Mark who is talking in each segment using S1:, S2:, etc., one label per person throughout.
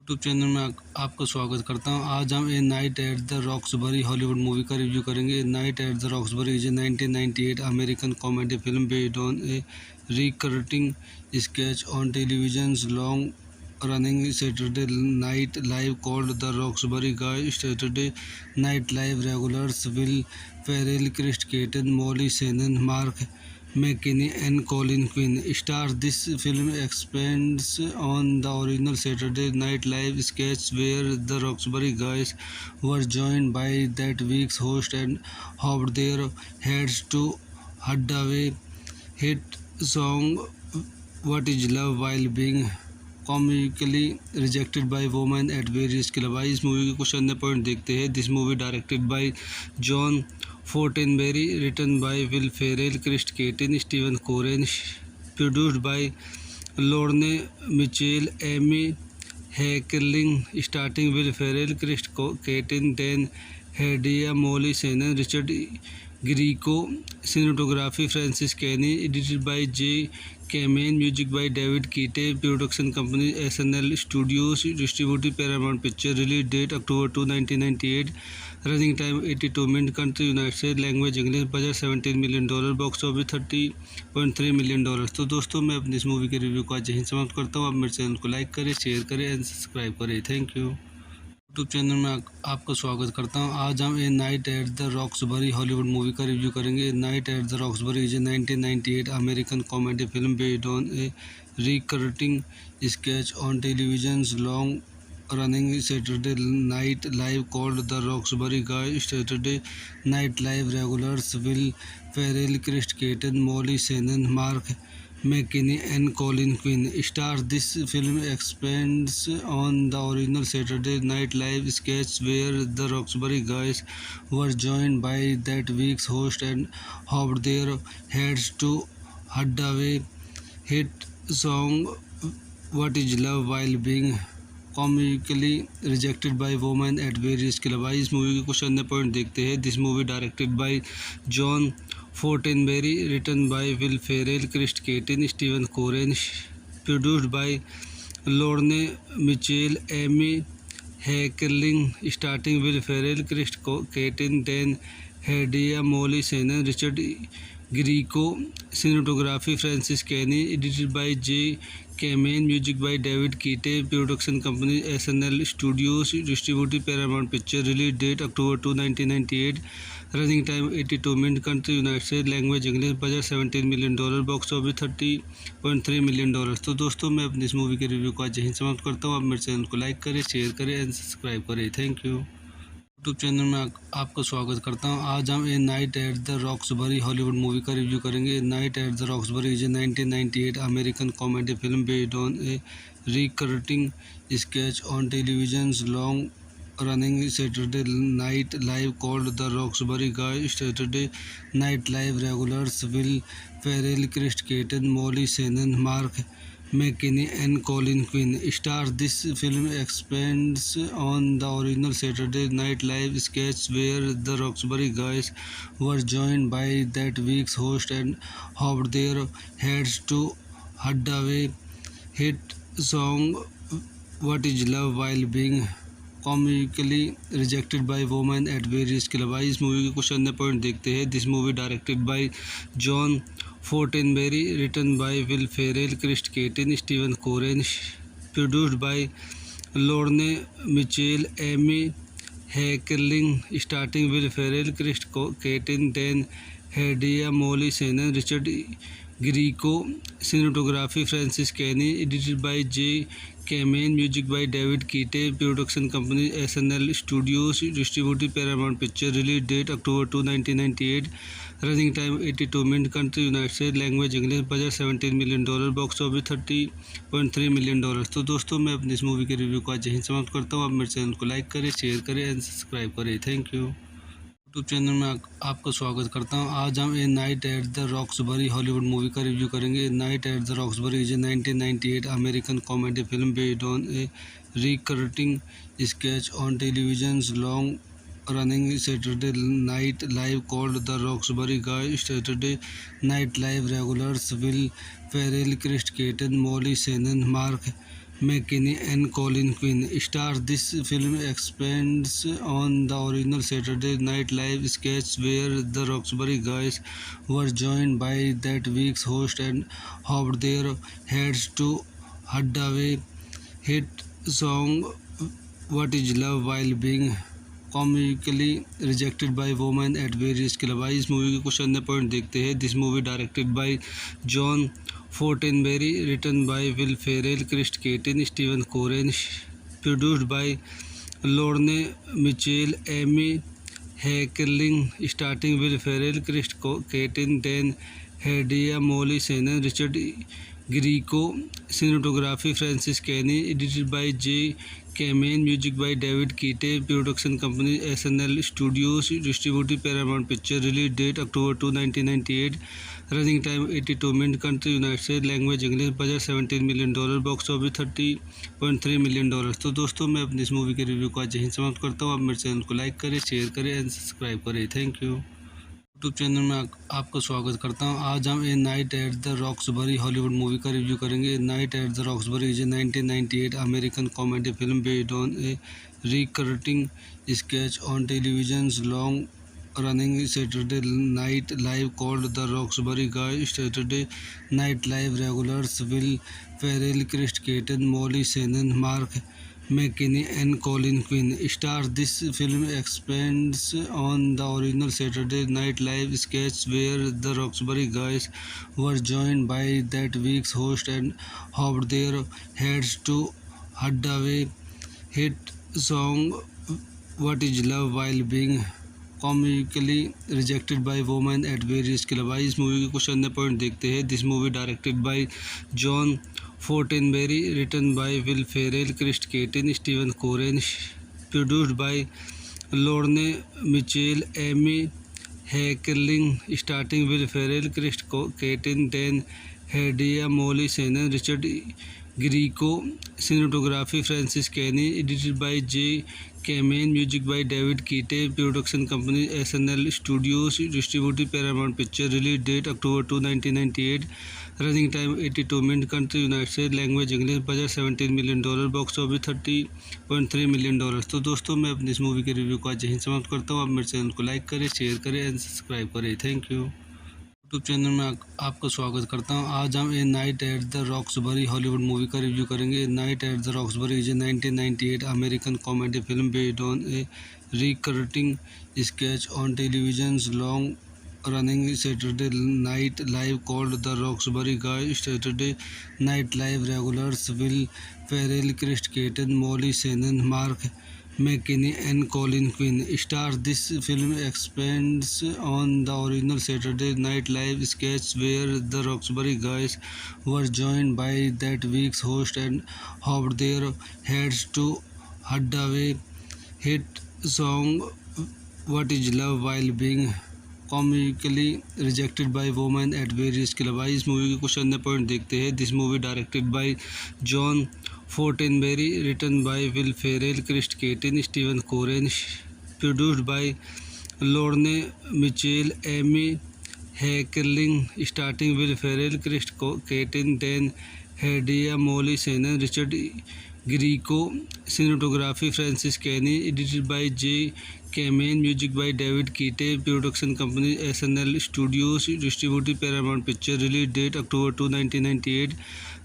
S1: YouTube channel में आपका स्वागत करता हूं। आज हम ए night at the Roxbury Hollywood movie का रिव्यू करेंगे। ए night at the Roxbury is a 1998 American comedy film based on a recurring sketch on television's long-running Saturday Night Live called The Roxbury Guys. Saturday Night Live regulars Will Ferrell, Chris Kattan, Molly Shannon, Mark McKinney and Colin Quinn stars. This film expands on the original Saturday Night Live sketch where the Roxbury Guys were joined by that week's host and hoped their heads to Hadaway hit song What Is Love while being comically rejected by women at various clubs। इस movie के कुछ अन्य point देखते हैं। This movie directed by John Fortenberry, written by Will Ferrell, Chris Kattan, Steven Koren, produced by Lorne Michaels, Amy Heckerling, starting Will Ferrell, Chris Kattan, Dan Hedaya, Molly Shannon, Richard Grieco, cinematography Francis Kenny, edited by Jay Kamen, music by David Kitay, production company SNL studios, distributed Paramount picture, release date October 2, 1998, running time 82 minute, country United States, language English, budget $17 million, box office $30.3 million. तो दोस्तों मैं अपनी इस movie के review को आज यहीं समाप्त करता हूँ। आप मेरे चैनल को लाइक करें, शेयर करें एंड सब्सक्राइब करें। Thank you. यूट्यूब चैनल में आपका स्वागत करता हूं। आज हम ए night at the Roxbury Hollywood movie का रिव्यू करेंगे। ए night at the Roxbury is a 1998 American comedy film based on a recurring sketch on television's long-running Saturday Night Live called The Roxbury Guys. Saturday Night Live regulars Will Ferrell, Chris Kattan, Molly Shannon, Mark McKinney and Colin Quinn stars. This film expands on the original Saturday Night Live sketch where the Roxbury Guys were joined by that week's host and hoped their heads to Hadaway hit song What Is Love while being comically rejected by women at various clubs। इस movie के कुछ अन्य point देखते हैं। This movie directed by John Fortenberry, written by Will Ferrell, Chris Kattan, Steven Koren, produced by Lorne Michaels, Amy Heckerling, starting Will Ferrell, Chris Kattan, Dan Hedaya, Molly Shannon, Richard Grieco, cinematography Francis Kenny, edited by Jay Kamen, music by David Kitay, production company SNL studios, distributed Paramount picture, release date October 2, 1998, running time 82 minute, country United States, language English, budget $17 million, box office $30.3 million. तो दोस्तों मैं अपनी इस movie के review को आज यहीं समाप्त करता हूँ। आप मेरे चैनल को लाइक करें, शेयर करें एंड सब्सक्राइब करें। Thank you. यूट्यूब चैनल में आपका स्वागत करता हूं। आज हम ए night at the Roxbury Hollywood movie का रिव्यू करेंगे। ए night at the Roxbury is a 1998 American comedy film based on a recurring sketch on television's long-running Saturday Night Live called The Roxbury Guys. Saturday Night Live regulars Will Ferrell, Chris Kattan, Molly Shannon, Mark McKinney and Colin Quinn star. This film expands on the original Saturday Night Live sketch where the Roxbury guys were joined by that week's host and hoped their heads to Hadaway hit song What Is Love while being comically rejected by women at various clubs. इस movie के कुछ अन्य point देखते हैं. This movie directed by John Fortenberry, written by Will Ferrell, Chris Kattan, Steven Koren, produced by Lorne Michaels, Amy Heckerling, starting Will Ferrell, Chris Kattan, Dan Hedaya, Molly Shannon, Richard Grieco. Cinematography Francis Kenny, edited by Jay Kamen, music by David Kitay, production company SNL studios, distributed Paramount picture. Release date October 2, 1998. Running time 82 minute. Country United State, language English. Budget $17 million, box office $30.3 million. तो दोस्तों मैं अपनी इस movie के review को आज यहीं समाप्त करता हूँ. आप मेरे चैनल को लाइक करें, शेयर करें एंड सब्सक्राइब करें. Thank you. यूट्यूब चैनल में आपका स्वागत करता हूं. आज हम ए night at the Roxbury Hollywood movie का रिव्यू करेंगे. Night at the Roxbury is a 1998 American comedy film based on a recurring sketch on television's long running Saturday Night Live called The Roxbury Guys. Saturday Night Live regulars Will Ferrell, Chris Kattan, Molly Shannon, Mark McKinney and Colin Quinn star. This film expands on the original Saturday Night Live sketch where the Roxbury guys were joined by that week's host and hoped their heads to Hadaway hit song What Is Love while being comically rejected by women at various clubs. इस movie के कुछ अन्य point देखते हैं. This movie directed by John Fortenberry, written by Will Ferrell, Chris Kattan, Steven Koren, produced by Lorne Michaels, Amy Heckerling, starting Will Ferrell, Chris Kattan, Dan Hedaya, Molly Shannon, Richard Grieco. Cinematography Francis Kenny, edited by Jay Kamen, music by David Kitay, production company SNL studios, distributed Paramount picture. Release date October 2, 1998. Running time 82 minute. Country United State, language English. Budget $17 million, box office $30.3 million. तो दोस्तों मैं अपनी इस movie के review को आज यहीं समाप्त करता हूँ. आप मेरे चैनल को लाइक करें, शेयर करें एंड सब्सक्राइब करें. Thank you. यूट्यूब चैनल में आपका स्वागत करता हूं. आज हम ए night at the Roxbury Hollywood movie का रिव्यू करेंगे. Night at the Roxbury is a 1998 American comedy film based on a recurring sketch on television's long running Saturday Night Live called The Roxbury Guys. Saturday Night Live regulars Will Ferrell, Chris Kattan, Molly Shannon, Mark McKinney and Colin Quinn star. This film expands on the original Saturday Night Live sketch where the Roxbury guys were joined by that week's host and hoped their heads to Hadaway hit song What Is Love while being comically rejected by women at various clubs. इस movie के कुछ अन्य point देखते हैं. This movie directed by John Fortenberry, written by Will Ferrell, Chris Kattan, Steven Koren, produced by Lorne Michaels, Amy Heckerling, starting Will Ferrell, Chris Kattan, Dan Hedaya, Molly Shannon, Richard Grieco. Cinematography Francis Kenny, edited by Jay Kamen, music by David Kitay, production company SNL studios, distributed Paramount picture. Release date October 2, 1998. Running time 82 minute. Country United State, language English. Budget $17 million, box office $30.3 million. तो दोस्तों मैं अपनी इस movie के review को आज यहीं समाप्त करता हूँ. आप मेरे चैनल को लाइक करें, शेयर करें एंड सब्सक्राइब करें. Thank you. यूट्यूब चैनल में आपका स्वागत करता हूं. आज हम ए night at the Roxbury Hollywood movie का रिव्यू करेंगे. Night at the Roxbury is a 1998 American comedy film based on a recurring sketch on television's long running Saturday Night Live called The Roxbury Guys. Saturday Night Live regulars Will Ferrell, Chris Kattan, Molly Shannon, Mark McKinney and Colin Quinn star. This film expands on the original Saturday Night Live sketch where the Roxbury guys were joined by that week's host and hoped their heads to Hadaway hit song What Is Love while being comically rejected by women at various club. आइए इस movie के कुछ अन्य point देखते हैं। This movie directed by John Fortenberry, written by Will Ferrell, Chris Kattan, Steven Koren, produced by Lorne Michaels, Amy Heckerling, starting Will Ferrell, Chris Kattan, Dan Hedaya, Molly Shannon, Richard Grieco, cinematography Francis Kenny, edited by Jay Kamen, music by David Kitay, production company SNL studios, distributed Paramount picture, release date October 2, 1998,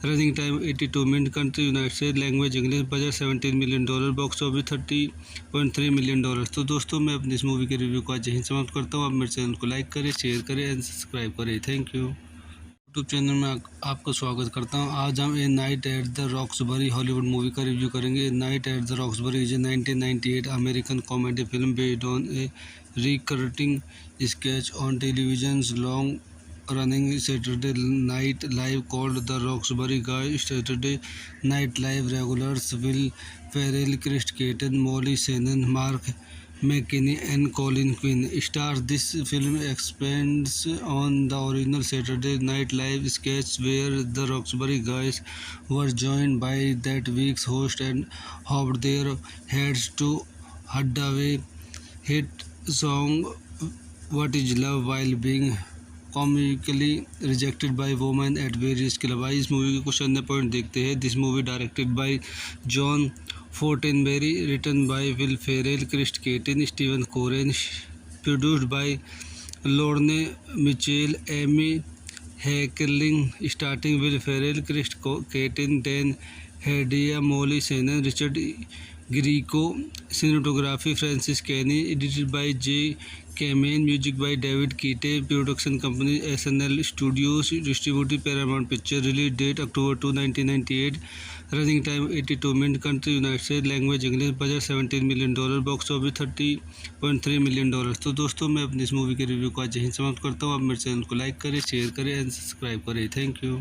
S1: running time 82 minute, country United States, language English, budget $17 million, box office $30.3 million. तो दोस्तों मैं अपनी इस movie के review को आज यहीं समाप्त करता हूँ। आप मेरे चैनल को लाइक करें, शेयर करें एंड सब्सक्राइब करें। Thank you. यूट्यूब चैनल में आपका स्वागत करता हूं। आज हम ए night at the Roxbury Hollywood movie का रिव्यू करेंगे। ए night at the Roxbury is a 1998 American comedy film based on a recurring sketch on television's long running Saturday Night Live called The Roxbury Guys. Saturday Night Live regulars Will Ferrell, Chris Kattan, Molly Shannon, Mark McKinney and Colin Quinn stars. This film expands on the original Saturday Night Live sketch where the Roxbury Guys were joined by that week's host and hoped their heads to Hadaway hit song What Is Love while being comically rejected by women at various club. आइए इस movie के कुछ अन्य point देखते हैं। This movie directed by John Fortenberry, written by Will Ferrell, Chris Kattan, Steven Koren, produced by Lorne Michaels, Amy Heckerling, starting Will Ferrell, Chris Kattan, Dan Hedaya, Molly Shannon, Richard Grieco, cinematography Francis Kenny, edited by Jay Kamen, music by David Kitay, production company SNL studios, distributed Paramount picture, release date October 2, 1998, running time 82 minute, country United States, language English, budget $17 million, box office $30.3 million. तो दोस्तों मैं अपनी इस movie के review को आज यहीं समाप्त करता हूँ। आप मेरे चैनल को लाइक करें, शेयर करें एंड सब्सक्राइब करें। Thank you.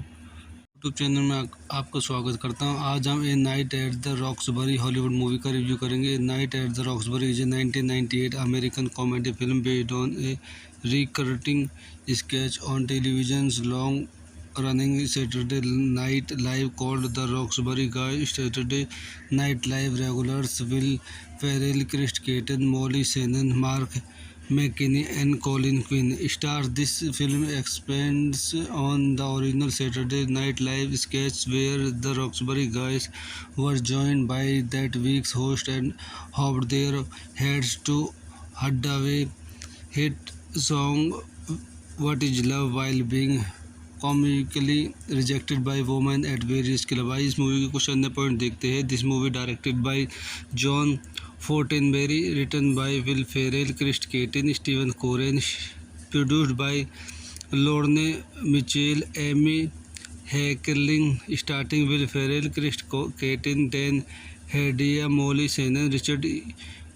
S1: यूट्यूब चैनल में आपका स्वागत करता हूं। आज हम ए night at the Roxbury Hollywood movie का रिव्यू करेंगे। ए night at the Roxbury is a 1998 American comedy film based on a recurring sketch on television's long running Saturday Night Live called The Roxbury Guys. Saturday Night Live regulars Will Ferrell, Chris Kattan, Molly Shannon, Mark McKinney and Colin Quinn stars. This film expands on the original Saturday Night Live sketch where the Roxbury Guys were joined by that week's host and hoped their heads to Hadaway hit song What Is Love while being comically rejected by women at various club. आइए इस movie के कुछ अन्य point देखते हैं। This movie directed by John Fortenberry, written by Will Ferrell, Chris Kattan, Steven Koren, produced by Lorne Michaels, Amy Heckerling, starting Will Ferrell, Chris Kattan, Dan Hedaya, Molly Shannon, Richard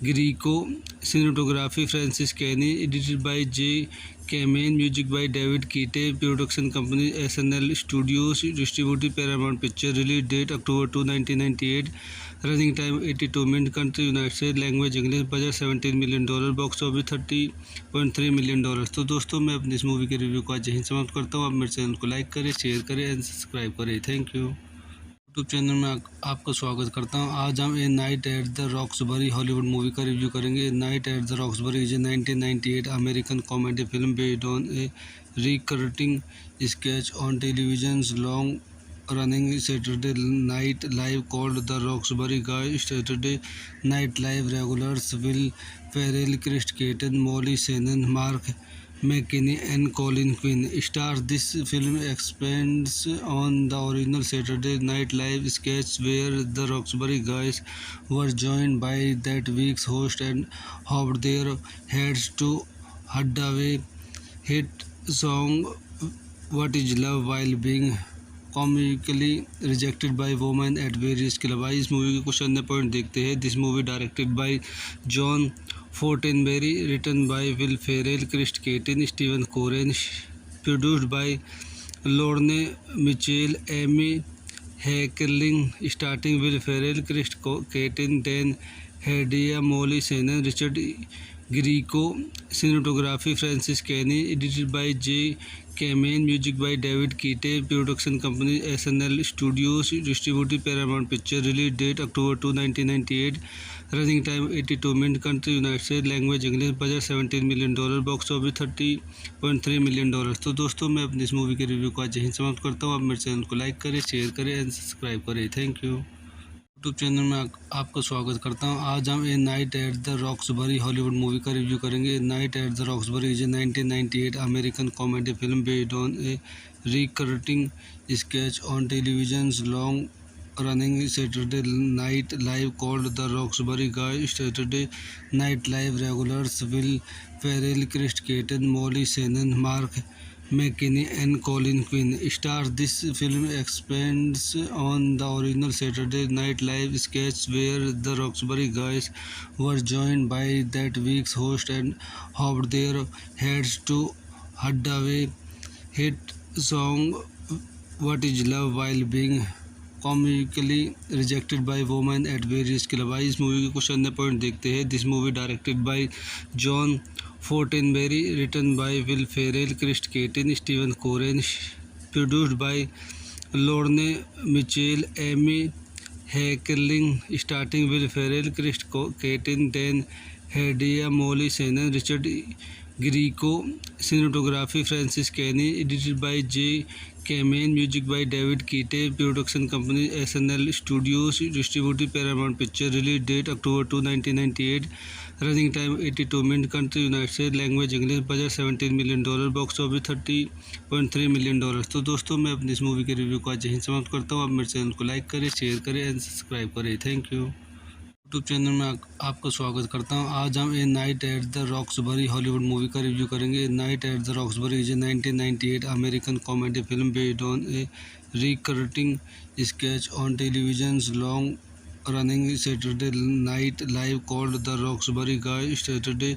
S1: Grieco, cinematography Francis Kenny, edited by Jay Kamen, music by David Kitay, production company SNL studios, distributed Paramount picture, release date October 2, 1998, running time 82 minute, country United States, language English, budget $17 million, box office $30.3 million. तो दोस्तों मैं अपनी इस movie के review को आज यहीं समाप्त करता हूँ। आप मेरे चैनल को लाइक करें, शेयर करें एंड सब्सक्राइब करें। Thank you. यूट्यूब चैनल में आपका स्वागत करता हूं। आज हम ए night at the Roxbury Hollywood movie का रिव्यू करेंगे। ए night at the Roxbury is a 1998 American comedy film based on a recurring sketch on television's long running Saturday Night Live called The Roxbury Guys. Saturday Night Live regulars Will Ferrell, Chris Kattan, Molly Shannon, Mark McKinney and Colin Quinn stars. This film expands on the original Saturday Night Live sketch where the Roxbury Guys were joined by that week's host and hoped their heads to Hadaway hit song What Is Love while being comically rejected by women at various club. आइए इस movie के कुछ अन्य point देखते हैं। This movie directed by John Fortenberry, written by Will Ferrell, Chris Kattan, Steven Koren, produced by Lorne Michaels, Amy Heckerling, starting Will Ferrell, Chris Kattan, Dan Hedaya, Molly Shannon, Richard Greco, cinematography Francis Kenny, edited by J. Kamen, music by David Keate, production company SNL Studios, distributed Paramount Picture, release date October 2, 1998, running time 82 minutes, country United States, language English, budget $17 million, box office $30.3 million। तो दोस्तों मैं अपनी इस movie के review को आज यहीं समाप्त करता हूँ। आप मेरे चैनल को लाइक करें, शेयर करें एंड सब्सक्राइब करें। Thank you. यूट्यूब चैनल में आपका स्वागत करता हूं। आज हम ए night at the Roxbury Hollywood movie का रिव्यू करेंगे। Night at the Roxbury is a 1998 American comedy film based on a recurring sketch on television long running Saturday Night Live called The Roxbury Guys. Saturday Night Live regulars Will Ferrell, Chris Kattan, Molly Shannon, Mark McKinney and Colin Quinn stars. This film expands on the original Saturday Night Live sketch where the Roxbury Guys were joined by that week's host and hoped their heads to Hadaway hit song What Is Love while being comically rejected by women at various clubs। इस movie के कुछ अन्य point देखते हैं। This movie directed by John Fortenberry, written by Will Ferrell, Chris Kattan, Steven Koren, produced by Lorne Michaels, Amy Heckerling, starting Will Ferrell, Chris Kattan, Dan Hedaya, Molly Shannon, Richard Grieco, cinematography Francis Kenny, edited by Jay Kamen, music by David Kitay, production company SNL studios, distributed Paramount picture, release date October 2, 1998, running time 82 minute, country United States, language English, budget $17 million, box office $30.3 million। तो दोस्तों मैं अपनी इस movie के review को आज यहीं समाप्त करता हूँ। आप मेरे चैनल को लाइक करें, शेयर करें एंड सब्सक्राइब करें। Thank you. यूट्यूब चैनल में आपका स्वागत करता हूं। आज हम ए night at the Roxbury Hollywood movie का रिव्यू करेंगे। Night at the Roxbury is a 1998 American comedy film based on a recurring sketch on television long running Saturday Night Live called The Roxbury Guys. Saturday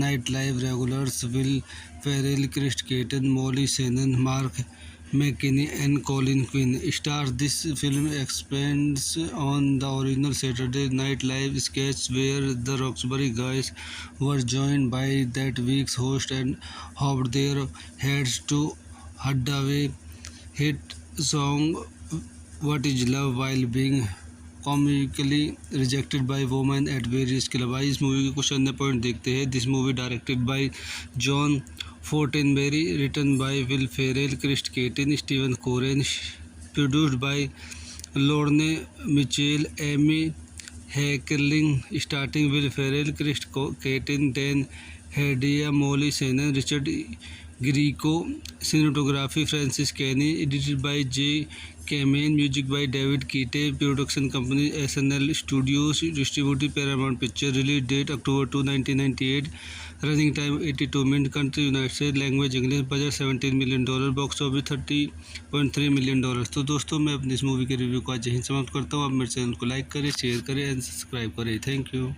S1: Night Live regulars Will Ferrell, Chris Kattan, Molly Shannon, Mark McKinney and Colin Quinn stars. This film expands on the original Saturday Night Live sketch where the Roxbury Guys were joined by that week's host and hoped their heads to Hadaway hit song What Is Love while being comically rejected by women at various clubs। इस movie के कुछ अन्य point देखते हैं। This movie directed by John Fortenberry, written by Will Ferrell, Chris Kattan, Steven Koren, produced by Lorne Michaels, Amy Heckerling, starting Will Ferrell, Chris Kattan, Dan Hedaya, Molly Shannon, Richard Grieco, cinematography Francis Kenny, edited by Jay Kamen, music by David Kitay, production company SNL studios, distributed Paramount picture, release date October 2, 1998, running time 82 minute, country United States, language English, budget $17 million, box office $30.3 million। तो दोस्तों मैं अपनी इस movie के review को आज यहीं समाप्त करता हूँ। आप मेरे चैनल को लाइक करें, शेयर करें एंड सब्सक्राइब करें। Thank you.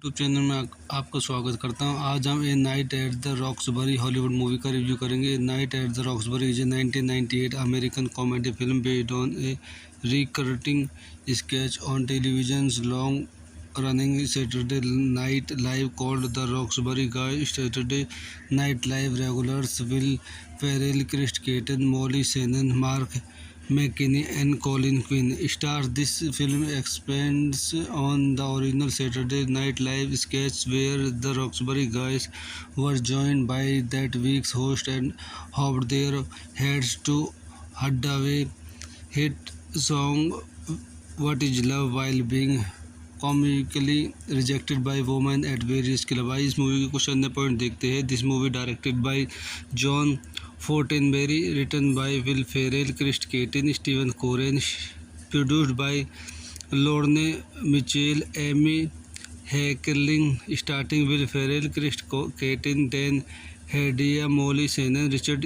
S1: यूट्यूब चैनल में आपका स्वागत करता हूं। आज हम ए night at the Roxbury Hollywood movie का रिव्यू करेंगे। Night at the Roxbury is a 1998 American comedy film based on a recurring sketch on television long running Saturday Night Live called The Roxbury Guys. Saturday Night Live regulars Will Ferrell, Chris Kattan, Molly Shannon, Mark McKinney and Colin Quinn stars. This film expands on the original Saturday Night Live sketch where the Roxbury Guys were joined by that week's host and hoped their heads to Hadaway hit song What Is Love while being comically rejected by women at various clubs। इस movie के कुछ अन्य point देखते हैं। This movie directed by John Fortenberry, written by Will Ferrell, Chris Kattan, Steven Koren, produced by Lorne Michaels, Amy Heckerling, starting Will Ferrell, Chris Kattan, Dan Hedaya, Molly Shannon, Richard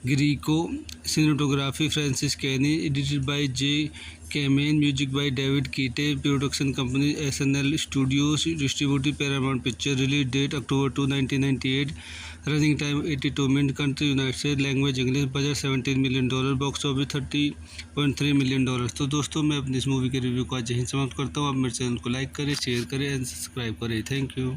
S1: Grieco, cinematography Francis Kenny, edited by Jay Kamen, music by David Kitay, production company SNL studios, distributed Paramount picture, release date October 2, 1998, running time 82 minute, country United States, language English, budget $17 million, box office $30.3 million। तो दोस्तों मैं अपनी इस movie के review को आज यहीं समाप्त करता हूँ। आप मेरे चैनल को लाइक करें, शेयर करें एंड सब्सक्राइब करें। Thank you.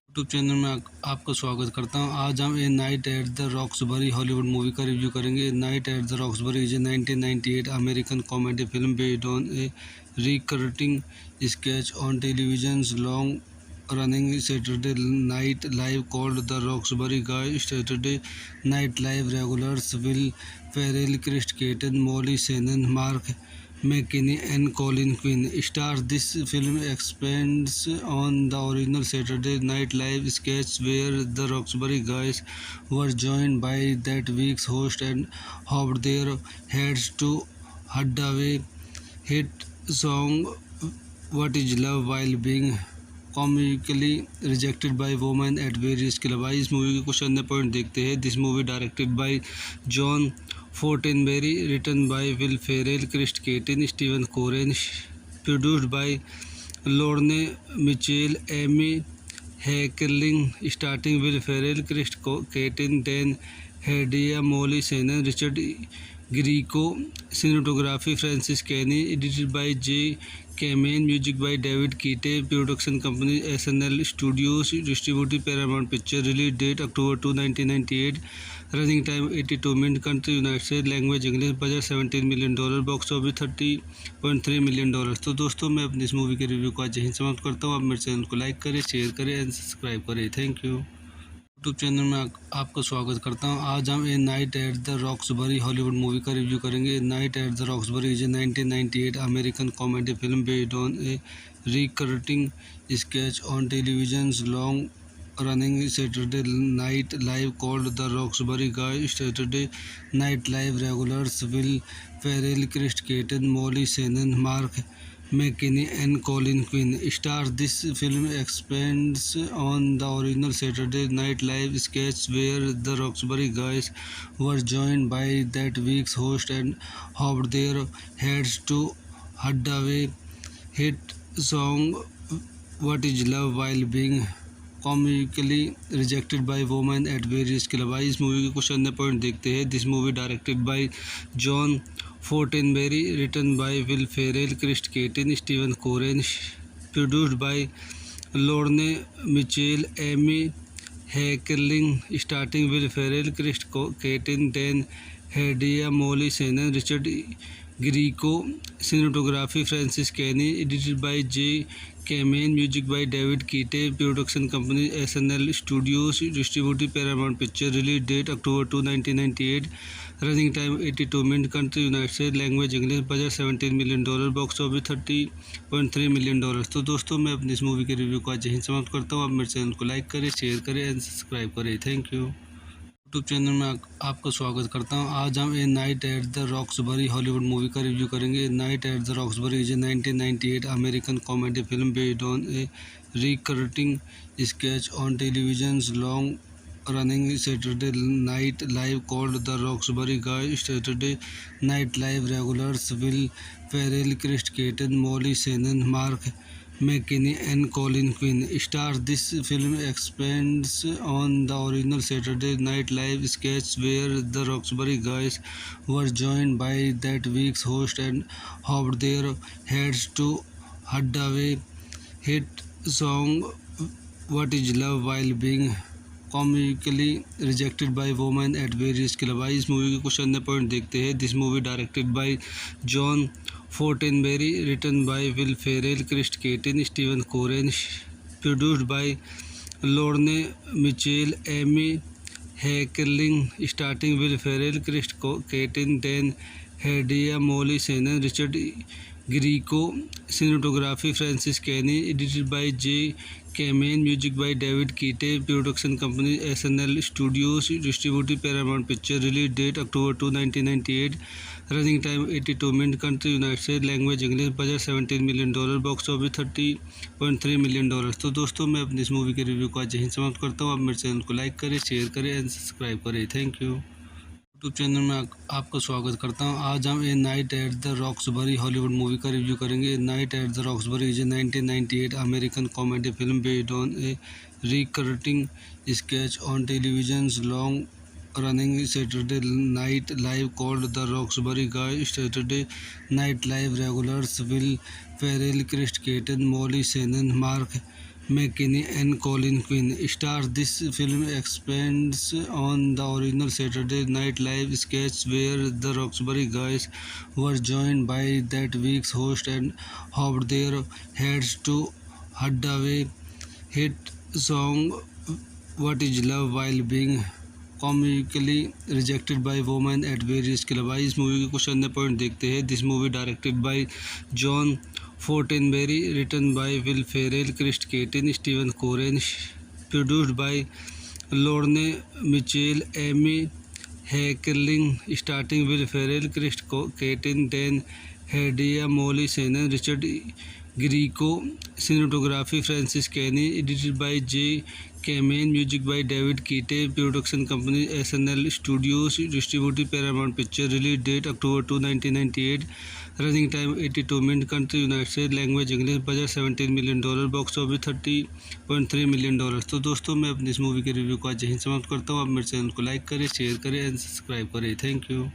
S1: यूट्यूब चैनल में आपका स्वागत करता हूं। आज हम ए night at the Roxbury Hollywood movie का रिव्यू करेंगे। ए night at the Roxbury is a 1998 American comedy film based on a recurring sketch on television's long-running Saturday Night Live called The Roxbury Guys. Saturday Night Live regulars Will Ferrell, Chris Kattan, Molly Shannon, Mark McKinney and Colin Quinn stars. This film expands on the original Saturday Night Live sketch where the Roxbury Guys were joined by that week's host and hoped their heads to Hadaway hit song What Is Love while being comically rejected by women at various clubs। आइए इस movie के कुछ अन्य point देखते हैं। This movie directed by John Fortenberry, written by Will Ferrell, Chris Kattan, Steven Koren, produced by Lorne Michaels, Amy Heckerling, starting Will Ferrell, Chris Kattan, Dan Hedaya, Molly Shannon, Richard Grieco, cinematography Francis Kenny, edited by Jay Kamen, music by David Kitay, production company SNL studios, distributed Paramount picture, release date October 2, 1998, running time 82 minute, country United States, language English, budget $17 million, box office $30.3 million. तो दोस्तों मैं अपनी इस movie के review को आज यहीं समाप्त करता हूँ। आप मेरे चैनल को लाइक करें, शेयर करें एंड सब्सक्राइब करें। Thank you. यूट्यूब चैनल में आपका स्वागत करता हूं। आज हम ए night at the Roxbury Hollywood movie का रिव्यू करेंगे। ए night at the Roxbury is a 1998 American comedy film based on a recurring sketch on television's long-running Saturday Night Live called The Roxbury Guys. Saturday Night Live regulars Will Ferrell, Chris Kattan, Molly Shannon, Mark McKinney and Colin Quinn stars. This film expands on the original Saturday Night Live sketch where the Roxbury Guys were joined by that week's host and hoped their heads to Hadaway hit song What Is Love while being comically rejected by women at various clubs। आइए इस movie के कुछ अन्य point देखते हैं। This movie directed by John Fortenberry, written by Will Ferrell, Chris Kattan, Steven Koren, produced by Lorne Michaels, Amy Heckerling, starting Will Ferrell, Chris Kattan, Dan Hedaya, Molly Shannon, Richard Grieco, cinematography Francis Kenny, edited by Jay Kamen, music by David Kitay, production company SNL studios, distributed Paramount picture, release date October 2, 1998, running time 82 minute, country United States, language English, budget $17 million, box office $30.3 million. तो दोस्तों मैं अपनी इस movie के review को आज यहीं समाप्त करता हूँ। आप मेरे चैनल को लाइक करें, शेयर करें एंड सब्सक्राइब करें। Thank you. यूट्यूब चैनल में आपका स्वागत करता हूं। आज हम ए night at the Roxbury Hollywood movie का रिव्यू करेंगे। ए night at the Roxbury is a 1998 American comedy film based on a recurring sketch on television's long-running Saturday Night Live called The Roxbury Guys. Saturday Night Live regulars Will Ferrell, Chris Kattan, Molly Shannon, Mark McKinney and Colin Quinn stars. This film expands on the original Saturday Night Live sketch where the Roxbury Guys were joined by that week's host and hoped their heads to Hadaway hit song What Is Love while being comically rejected by women at various clubs। आइए इस movie के कुछ अन्य point देखते हैं। This movie directed by John Fortenberry, written by Will Ferrell, Chris Kattan, Steven Koren, produced by Lorne Michaels, Amy Heckerling, starting Will Ferrell, Chris Kattan, Dan Hedaya, Molly Shannon, Richard Grieco, cinematography Francis Kenny, edited by Jay Kamen, music by David Kitay, production company SNL studios, distributed Paramount picture, release date October 2, 1998, running time 82 minute, country United States, language English, budget $17 million, box office $30.3 million. तो दोस्तों मैं अपनी इस movie के review को आज यहीं समाप्त करता हूँ। आप मेरे चैनल को लाइक करें, शेयर करें एंड सब्सक्राइब करें। Thank you. यूट्यूब चैनल में आपका स्वागत करता हूं। आज हम ए night at the Roxbury Hollywood movie का रिव्यू करेंगे। ए night at the Roxbury is a 1998 American comedy film based on a recurring sketch on television's long-running Saturday Night Live called The Roxbury Guys. Saturday Night Live regulars Will Ferrell, Chris Kattan, Molly Shannon, Mark McKinney and Colin Quinn stars. This film expands on the original Saturday Night Live sketch where the Roxbury guys were joined by that week's host and hoped their heads to Hadaway hit song What Is Love while being comically rejected by women at various clubs। इस movie के कुछ अन्य point देखते हैं। This movie directed by John Fortenberry, written by Will Ferrell, Chris Kattan, Steven Koren, produced by Lorne Michaels, Amy Heckerling, starting Will Ferrell, Chris Kattan, Dan Hedaya, Molly Shannon, Richard Grieco, cinematography Francis Kenny, edited by Jay Kamen, music by David Kitay, production company SNL studios, distributed Paramount picture, release date October 2, 1998, running time 82 minute, country United State, language English, budget $17 million, box office $30.3 million. तो दोस्तों मैं अपनी इस movie के review को आज यहीं समाप्त करता हूँ। आप मेरे चैनल को लाइक करें, शेयर करें एंड सब्सक्राइब करें। Thank you.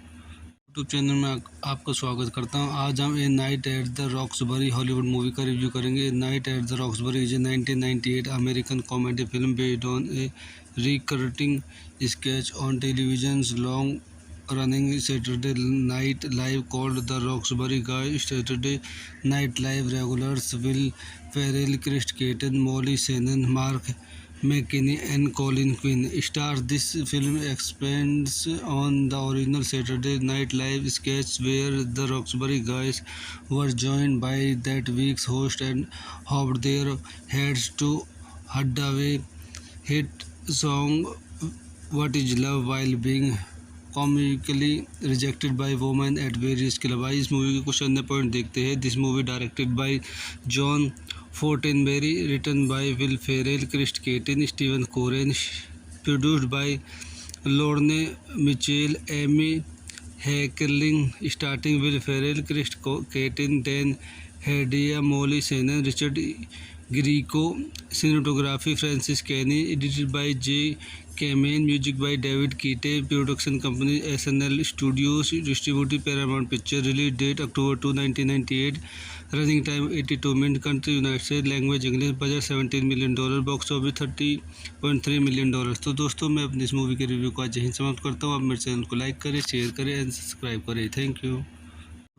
S1: यूट्यूब चैनल में आपका स्वागत करता हूं। आज हम ए night at the Roxbury Hollywood movie का रिव्यू करेंगे। ए night at the Roxbury is a 1998 American comedy film based on a recurring sketch on television long running Saturday Night Live called The Roxbury Guys। Saturday Night Live regulars Will Ferrell, Chris Kattan, Molly Shannon, Mark McKinney and Colin Quinn stars. This film expands on the original Saturday Night Live sketch where the Roxbury guys were joined by that week's host and hoped their heads to Hadaway hit song What Is Love while being comically rejected by women at various clubs। इस movie के कुछ अन्य point देखते हैं। This movie directed by John Fortenberry, written by Will Ferrell, Chris Kattan, Steven Koren, produced by Lorne Michaels, Amy Heckerling, starting Will Ferrell, Chris Kattan, Dan Hedaya, Molly Shannon, Richard Grieco, cinematography Francis Kenny, edited by Jay Kamen, music by David Kitay, production company SNL studios, distributed Paramount picture, release date October 2, 1998, running time 82 minute, country United State, language English, budget $17 million, box office $30.3 million. तो दोस्तों मैं अपनी इस movie के review को आज यहीं समाप्त करता हूँ। आप मेरे चैनल को लाइक करें, शेयर करें एंड सब्सक्राइब करें। Thank you.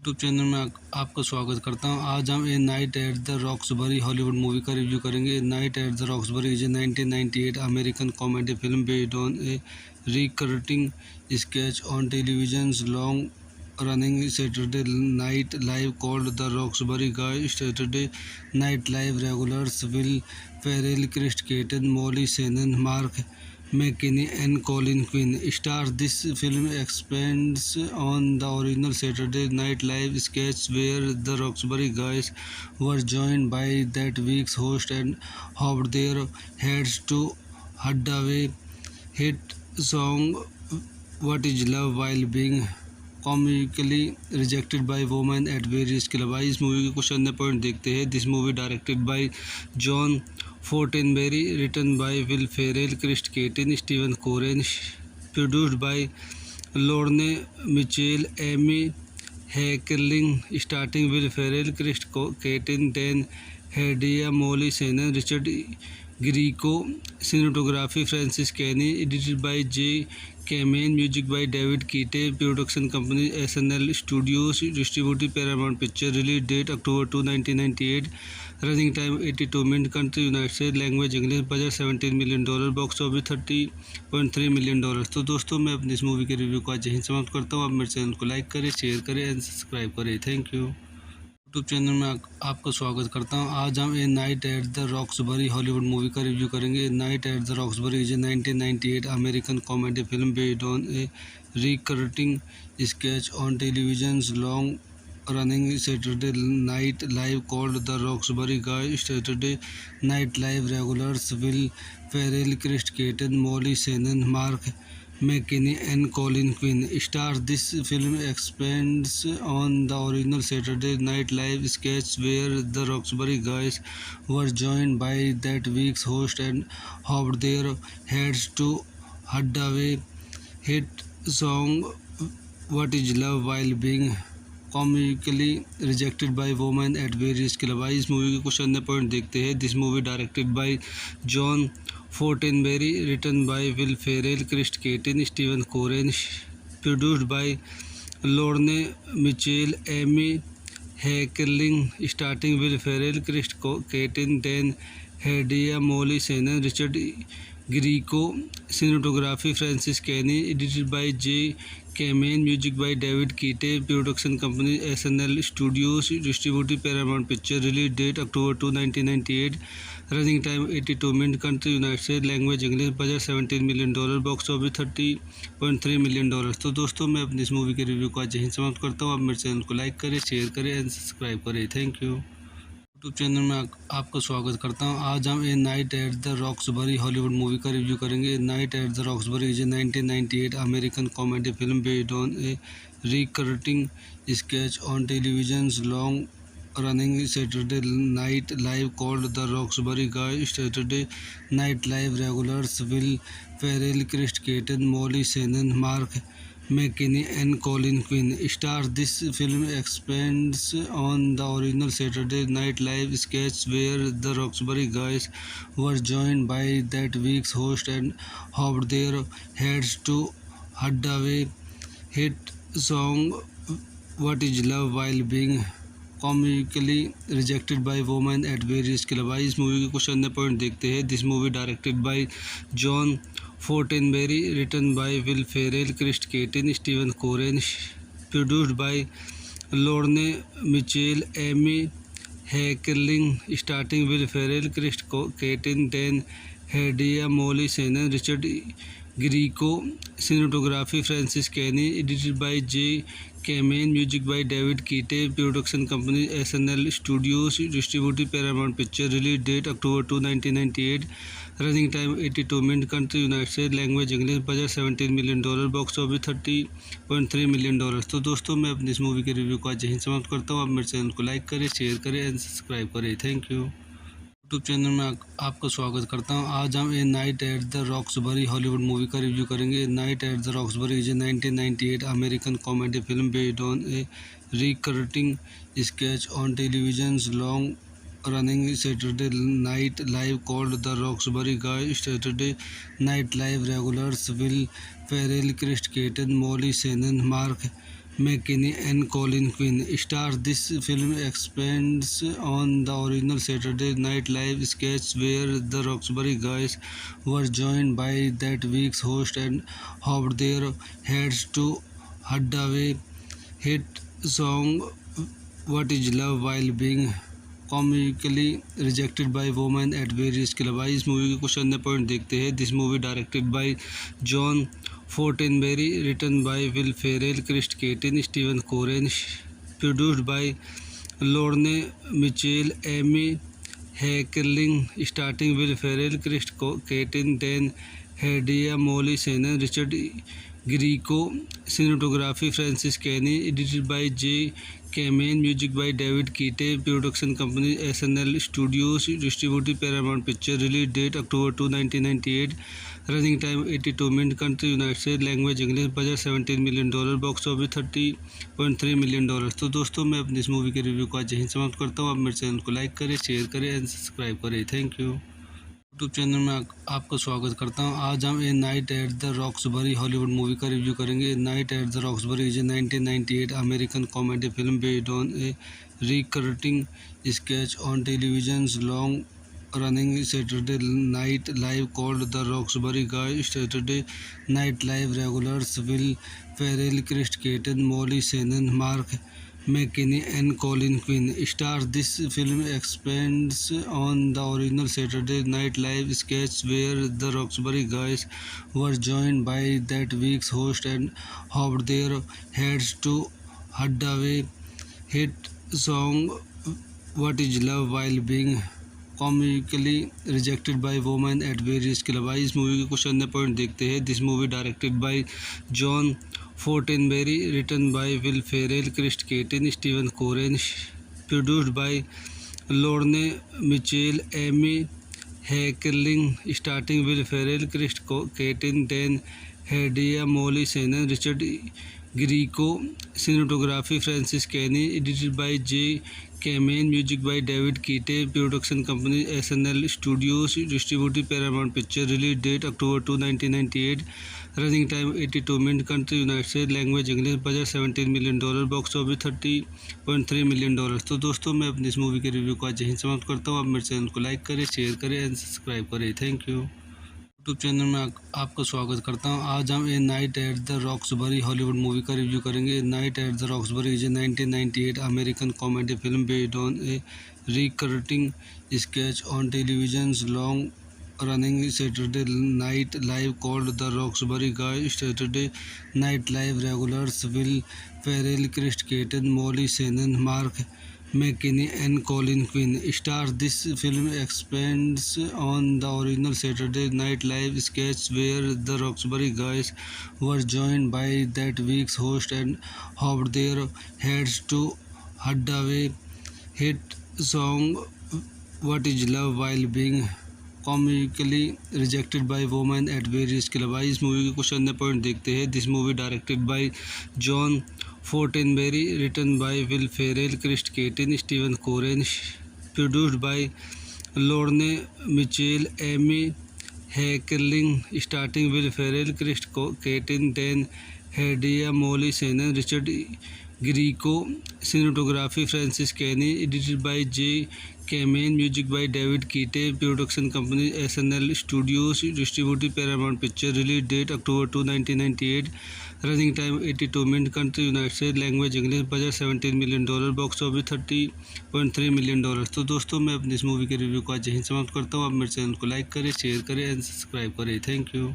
S1: यूट्यूब चैनल में आपका स्वागत करता हूं। आज हम ए night at the Roxbury Hollywood movie का रिव्यू करेंगे। ए night at the Roxbury is a 1998 American comedy film based on a recurring sketch on television long running Saturday Night Live called The Roxbury Guys। Saturday Night Live regulars Will Ferrell, Chris Kattan, Molly Shannon, Mark McKinney and Colin Quinn stars. This film expands on the original Saturday Night Live sketch where the Roxbury guys were joined by that week's host and hoped their heads to Hadaway hit song What Is Love while being comically rejected by women at various clubs। इस movie के कुछ अन्य point देखते हैं। This movie directed by John Fortenberry, written by Will Ferrell, Chris Kattan, Steven Koren, produced by Lorne Michaels, Amy Heckerling, starting Will Ferrell, Chris Kattan, Dan Hedaya, Molly Shannon, Richard Grieco, cinematography Francis Kenny, edited by Jay Kamen, music by David Kitay, production company SNL studios, distributed Paramount picture, release date October 2, 1998, running time 82 minute, country United State, language English, budget $17 million, box office $30.3 million. तो दोस्तों मैं अपनी इस movie के review को आज यहीं समाप्त करता हूँ। आप मेरे चैनल को लाइक करें, शेयर करें एंड सब्सक्राइब करें। Thank you. यूट्यूब चैनल में आपका स्वागत करता हूं। आज हम ए night at the Roxbury Hollywood movie का रिव्यू करेंगे। ए night at the Roxbury is a 1998 American comedy film based on a recurring sketch on television long running Saturday Night Live called The Roxbury Guys। Saturday Night Live regulars Will Ferrell, Chris Kattan, Molly Shannon, Mark McKinney and Colin Quinn stars. This film expands on the original Saturday Night Live sketch where the Roxbury guys were joined by that week's host and hoped their heads to Hadaway hit song What Is Love while being comically rejected by women at various club. आइए इस movie के कुछ अन्य point देखते हैं। This movie directed by John Fortenberry, written by Will Ferrell, Chris Kattan, Steven Koren, produced by Lorne Michaels, Amy Heckerling, starting Will Ferrell, Chris Kattan, Dan Hedaya, Molly Shannon, Richard Grieco, cinematography Francis Kenny, edited by Jay Kamen, music by David Kitay, production company SNL studios, distributed Paramount picture, release date October 2, 1998, running time 82 minute, country United State, language English, budget $17 million, box office $30.3 million. तो दोस्तों मैं अपनी इस movie के review को आज यहीं समाप्त करता हूँ। आप मेरे चैनल को लाइक करें, शेयर करें एंड सब्सक्राइब करें। Thank you. यूट्यूब चैनल में आपका स्वागत करता हूं। आज हम ए night at the Roxbury Hollywood movie का रिव्यू करेंगे। ए night at the Roxbury is a 1998 American comedy film based on a recurring sketch on television's long running Saturday Night Live called The Roxbury Guys. Saturday Night Live regulars Will Ferrell, Chris Kattan, Molly Shannon, Mark McKinney and Colin Quinn stars. This film expands on the original Saturday Night Live sketch where the Roxbury Guys were joined by that week's host and hoped their heads to Hadaway hit song What Is Love while being comically rejected by women at various club. आइए इस movie के कुछ अन्य point देखते हैं। This movie directed by John Fortenberry, written by Will Ferrell, Chris Kattan, Steven Koren, produced by Lorne Michaels, Amy Heckerling, starting Will Ferrell, Chris Kattan, Dan Hedaya, Molly Shannon, Richard Grieco, cinematography Francis Kenny, edited by Jay Kamen, music by David Kitay, production company SNL studios, distributed Paramount picture, release date October 2, 1998, running time 82 minute, country United State, language English, budget $17 million, box office $30.3 million. तो दोस्तों मैं अपनी इस movie के review को आज यहीं समाप्त करता हूँ। आप मेरे चैनल को लाइक करें, शेयर करें एंड सब्सक्राइब करें। Thank you. यूट्यूब चैनल में आपका स्वागत करता हूं। आज हम ए night at the Roxbury Hollywood movie का रिव्यू करेंगे। ए night at the Roxbury is a 1998 American comedy film based on a recurring sketch on television's long running Saturday Night Live called The Roxbury Guys. Saturday Night Live regulars Will Ferrell, Chris Kattan, Molly Shannon, Mark McKinney and Colin Quinn stars. This film expands on the original Saturday Night Live sketch where the Roxbury Guys were joined by that week's host and hoped their heads to Hadaway hit song What Is Love while being comically rejected by women at various club. आइए इस movie के कुछ अन्य point देखते हैं। This movie directed by John Fortenberry, written by Will Ferrell, Chris Kattan, Steven Koren, produced by Lorne Michaels, Amy Heckerling, starting Will Ferrell, Chris Kattan, Dan Hedaya, Molly Shannon, Richard Grieco, cinematography Francis Kenny, edited by Jay Kamen, music by David Kitay, production company SNL studios, distributed Paramount picture, release date October 2, 1998, running time 82 minute, country United State, language English, budget $17 million, box office $30.3 million. तो दोस्तों मैं अपनी इस movie के review को आज यहीं समाप्त करता हूँ। आप मेरे चैनल को लाइक करें, शेयर करें एंड सब्सक्राइब करें। Thank you. यूट्यूब चैनल में आपका स्वागत करता हूं। आज हम ए night at the Roxbury Hollywood movie का रिव्यू करेंगे। ए night at the Roxbury is a 1998 American comedy film based on a recurring sketch on television's long running Saturday Night Live called The Roxbury Guys. Saturday Night Live regulars Will Ferrell, Chris Kattan, Molly Shannon, Mark McKinney and Colin Quinn stars. This film expands on the original Saturday Night Live sketch where the Roxbury Guys were joined by that week's host and hoped their heads to Hadaway hit song What Is Love while being comically rejected by women at various club. आइए इस movie के कुछ अन्य point देखते हैं। This movie directed by John Fortenberry, written by Will Ferrell, Chris Kattan, Steven Koren, produced by Lorne Michaels, Amy Heckerling, starting Will Ferrell, Chris Kattan, Dan Hedaya, Molly Shannon, Richard Grieco, cinematography Francis Kenny, edited by J. Kamen, music by David Keate, production company SNL Studios, distributed Paramount Picture, release date October 2, 1998, running time 82 minutes, country United States, language English, budget $17 million, box office $30.3 million। तो दोस्तों मैं अपनी इस movie के review को आज यहीं समाप्त करता हूँ। आप मेरे चैनल को लाइक करें, शेयर करें एंड सब्सक्राइब करें। Thank you. यूट्यूब चैनल में आपका स्वागत करता हूं। आज हम ए night at the Roxbury Hollywood movie का रिव्यू करेंगे। Night at the Roxbury is a 1998 American comedy film based on a recurring sketch on television long running Saturday Night Live called the Roxbury guys. Saturday Night Live regulars Will Ferrell, Chris Kattan, Molly Shannon, Mark McKinney and Colin Quinn stars. This film expands on the original Saturday Night Live sketch where the Roxbury guys were joined by that week's host and hoped their heads to Hadaway hit song What Is Love while being comically rejected by women at various clubs। इस movie के कुछ अन्य point देखते हैं। This movie directed by John Fortenberry, written by Will Ferrell, Chris Kattan, Steven Koren, produced by Lorne Michaels, Amy Heckerling, starting Will Ferrell, Chris Kattan, Dan Hedaya, Molly Shannon, Richard Grieco, cinematography Francis Kenny, edited by J. Kamen, music by David Keate, production company SNL Studios, distributed Paramount Picture, release date October 2, 1998, running time 82 minutes, country United States, language English, budget $17 million, box office $30.3 million। तो दोस्तों मैं अपनी इस movie के review को आज यहीं समाप्त करता हूँ। आप मेरे चैनल को लाइक करें, शेयर करें एंड सब्सक्राइब करें। Thank you.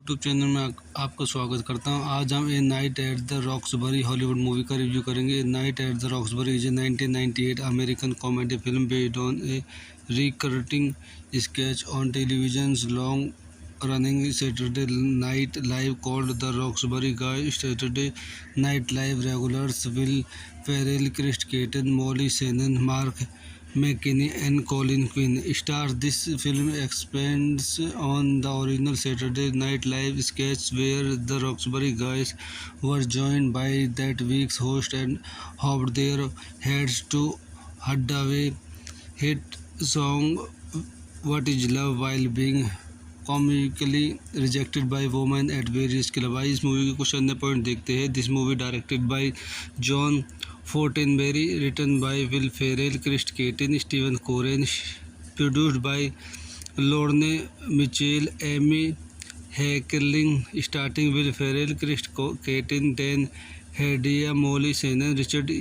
S1: यूट्यूब चैनल में आपका स्वागत करता हूं। आज हम ए night at the Roxbury Hollywood movie का रिव्यू करेंगे। Night at the Roxbury is a 1998 American comedy film based on a recurring sketch on television long running Saturday Night Live called the Roxbury guys. Saturday Night Live regulars Will Ferrell, Chris Kattan, Molly Shannon, Mark McKinney and Colin Quinn stars. This film expands on the original Saturday Night Live sketch where the Roxbury guys were joined by that week's host and hoped their heads to Hadaway hit song What Is Love while being comically rejected by women at various clubs। इस movie के कुछ अन्य point देखते हैं। This movie directed by John Fortenberry, written by Will Ferrell, Chris Kattan, Steven Koren, produced by Lorne Michaels, Amy Heckerling, starting Will Ferrell, Chris Kattan, Dan Hedaya, Molly Shannon, Richard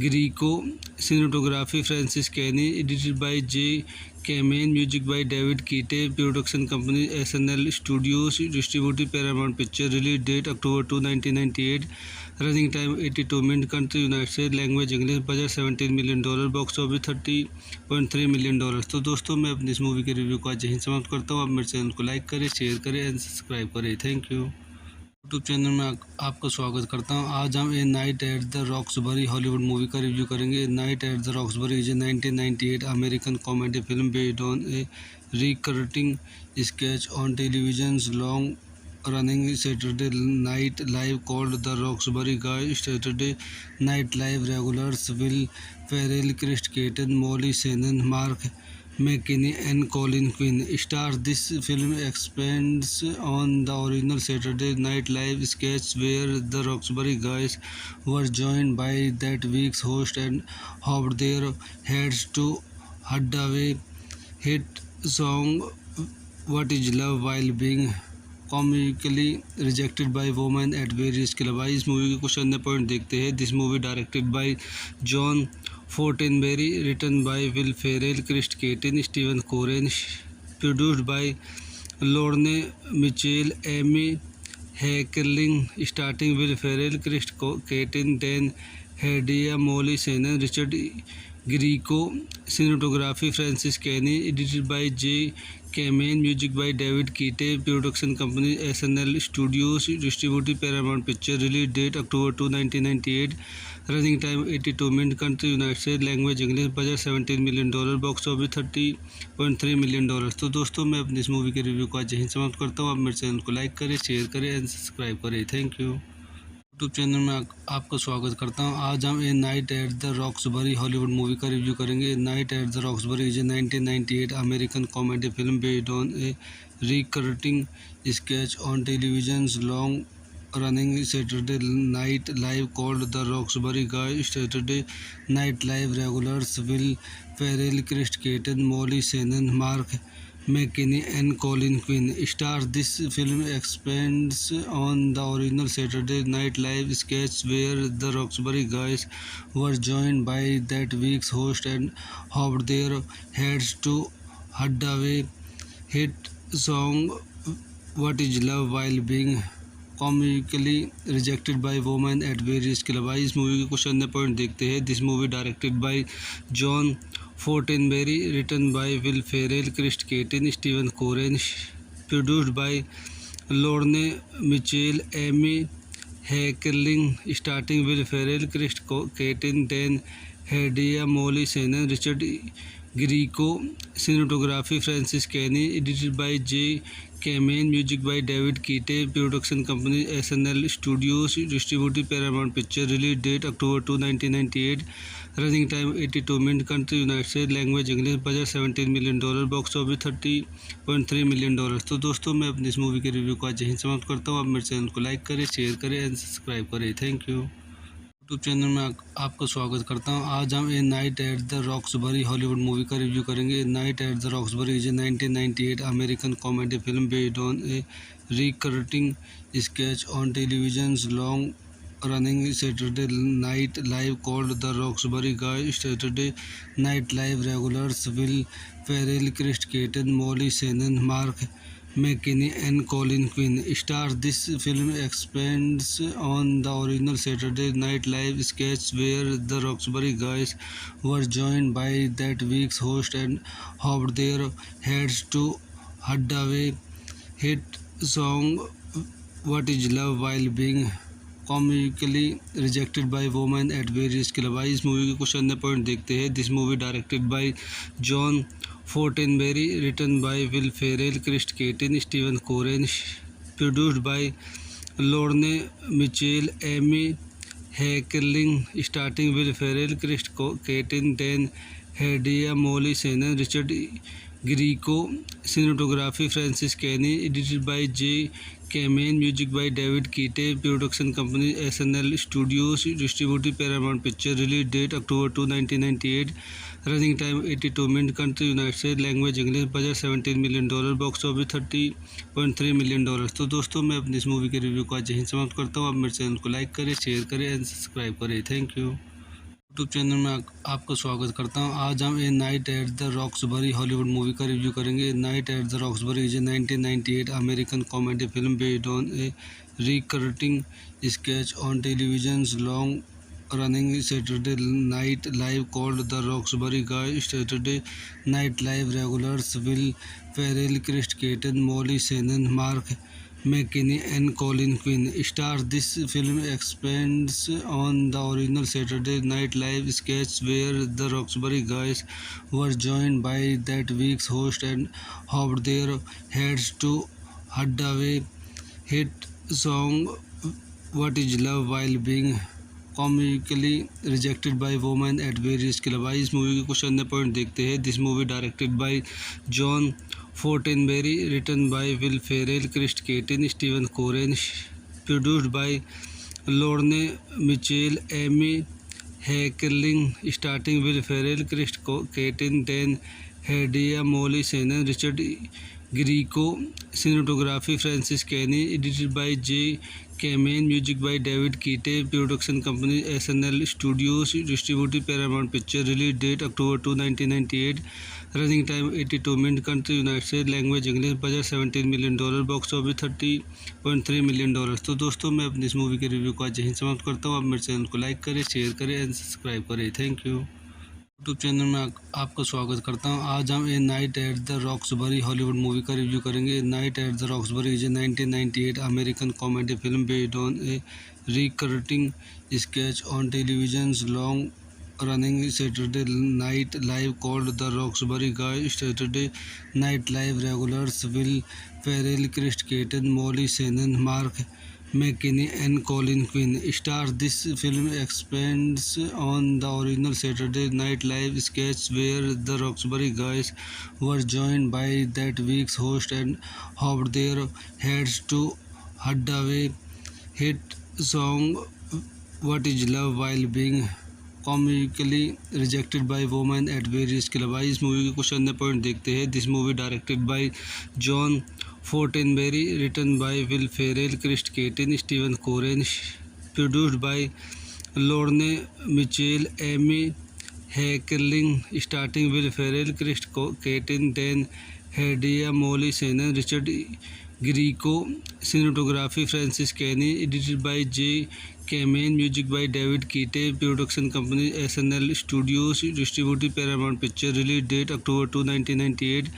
S1: Grieco, cinematography Francis Kenny, edited by J. Kamen, music by David Keate, production company SNL Studios, distributed Paramount Picture, release date October 2, 1998, running time 82 minutes, country United States, language English, budget $17 million, box office $30.3 million। तो दोस्तों मैं अपनी इस movie के review को आज यहीं समाप्त करता हूँ। आप मेरे चैनल को लाइक करें, शेयर करें एंड सब्सक्राइब करें। Thank you. यूट्यूब चैनल में आपका स्वागत करता हूं। आज हम ए night at the Roxbury Hollywood movie का रिव्यू करेंगे। Night at the Roxbury is a 1998 American comedy film based on a recurring sketch on television long running Saturday Night Live called the Roxbury guys. Saturday Night Live regulars Will Ferrell, Chris Kattan, Molly Shannon, Mark McKinney and Colin Quinn stars. This film expands on the original Saturday Night Live sketch where the Roxbury guys were joined by that week's host and hoped their heads to Hadaway hit song What Is Love while being comically rejected by women at various clubs। इस movie के कुछ अन्य point देखते हैं। This movie directed by John Fortenberry, written by Will Ferrell, Chris Kattan, Steven Koren, produced by Lorne Michaels, Amy Heckerling, starting Will Ferrell, Chris Kattan, Dan Hedaya, Molly Shannon, Richard Grieco, cinematography Francis Kenny, edited by J. Kamen, music by David Keate, production company SNL Studios, distributed Paramount Picture, release date October 2, 1998, running time 82 minutes, country United States, language English, budget $17 million, box office $30.3 million। तो दोस्तों मैं अपनी इस movie के review को आज यहीं समाप्त करता हूँ। आप मेरे चैनल को लाइक करें, शेयर करें एंड सब्सक्राइब करें। Thank you. यूट्यूब चैनल में आपका स्वागत करता हूं। आज हम ए night at the Roxbury Hollywood movie का रिव्यू करेंगे। ए night at the Roxbury is a 1998 American comedy film based on a recurring sketch on television's long-running Saturday Night Live called The Roxbury Guys. Saturday Night Live regulars Will Ferrell, Chris Kattan, Molly Shannon, Mark McKinney and Colin Quinn stars. This film expands on the original Saturday Night Live sketch where the Roxbury Guys were joined by that week's host and hoped their heads to Hadaway hit song What Is Love while being comically rejected by women at various clubs। आइए इस movie के कुछ अन्य point देखते हैं। This movie directed by John Fortenberry, written by Will Ferrell, Chris Kattan, Steven Koren, produced by Lorne Michaels, Amy Heckerling, starting Will Ferrell, Chris Kattan, Dan Hedaya, Molly Shannon, Richard Grieco, cinematography Francis Kenny, edited by Jay Kamen, music by David Kitay, production company SNL studios, distributed Paramount picture, release date October 2, 1998, running time 82 minute, country United States, language English, budget $17 million, box office $30.3 million. तो दोस्तों मैं अपनी इस movie के review को आज यहीं समाप्त करता हूँ। आप मेरे चैनल को लाइक करें, शेयर करें एंड सब्सक्राइब करें। Thank you. यूट्यूब चैनल में आपका स्वागत करता हूं। आज हम ए night at the Roxbury Hollywood movie का रिव्यू करेंगे। ए night at the Roxbury is a 1998 American comedy film based on a recurring sketch on television's long-running Saturday Night Live called The Roxbury Guys. Saturday Night Live regulars Will Ferrell, Chris Kattan, Molly Shannon, Mark McKinney and Colin Quinn stars. This film expands on the original Saturday Night Live sketch where the Roxbury Guys were joined by that week's host and hoped their heads to Hadaway hit song What Is Love while being comically rejected by women at various clubs। आइए इस movie के कुछ अन्य point देखते हैं। This movie directed by John Fortenberry, written by Will Ferrell, Chris Kattan, Steven Koren, produced by Lorne Michaels, Amy Heckerling, starting Will Ferrell, Chris Kattan, Dan Hedaya, Molly Shannon, Richard Grieco, cinematography Francis Kenny, edited by Jay Kamen, music by David Kitay, production company SNL studios, distributed Paramount picture, release date October 2, 1998, running time 82 minute, country United States, language English, budget $17 million, box office $30.3 million. तो दोस्तों मैं अपनी इस movie के review को आज यहीं समाप्त करता हूँ। आप मेरे चैनल को लाइक करें, शेयर करें एंड सब्सक्राइब करें। Thank you. यूट्यूब चैनल में आपका स्वागत करता हूं। आज हम ए night at the Roxbury Hollywood movie का रिव्यू करेंगे। ए night at the Roxbury is a 1998 American comedy film based on a recurring sketch on television's long-running Saturday Night Live called The Roxbury Guys. Saturday Night Live regulars Will Ferrell, Chris Kattan, Molly Shannon, Mark McKinney and Colin Quinn stars. This film expands on the original Saturday Night Live sketch where the Roxbury Guys were joined by that week's host and hoped their heads to Hadaway hit song What Is Love while being comically rejected by women at various clubs। आइए इस movie के कुछ अन्य point देखते हैं। This movie directed by John Fortenberry, written by Will Ferrell, Chris Kattan, Steven Koren, produced by Lorne Michaels, Amy Heckerling, starting Will Ferrell, Chris Kattan, Dan Hedaya, Molly Shannon, Richard Grieco, cinematography Francis Kenny, edited by Jay Kamen, music by David Kitay, production company SNL studios, distributed Paramount picture, release date October 2, 1998, running time 82 minute, country United States, language English, budget $17 million, box office $30.3 million. तो दोस्तों मैं अपनी इस movie के review को आज यहीं समाप्त करता हूँ। आप मेरे चैनल को लाइक करें, शेयर करें एंड सब्सक्राइब करें। Thank you. यूट्यूब चैनल में आपका स्वागत करता हूं। आज हम ए night at the Roxbury Hollywood movie का रिव्यू करेंगे। ए night at the Roxbury is a 1998 American comedy film based on a recurring sketch on television's long-running Saturday Night Live called The Roxbury Guys. Saturday Night Live regulars Will Ferrell, Chris Kattan, Molly Shannon, Mark McKinney and Colin Quinn. Stars. This film expands on the original Saturday Night Live sketch where the Roxbury guys were joined by that week's host and hoped their heads to Hadaway hit song What Is Love while being comically rejected by women at various clubs. आइए इस movie के कुछ अन्य point देखते हैं. This movie directed by John Fortenberry, written by Will Ferrell, Chris Kattan, Steven Koren, produced by Lorne Michaels, Amy Heckerling, starting Will Ferrell, Chris Kattan, Dan Hedaya, Molly Shannon, Richard Grieco, cinematography Francis Kenny, edited by Jay Kamen, music by David Kitay, production company SNL studios, distributed Paramount picture, release date October 2, 1998,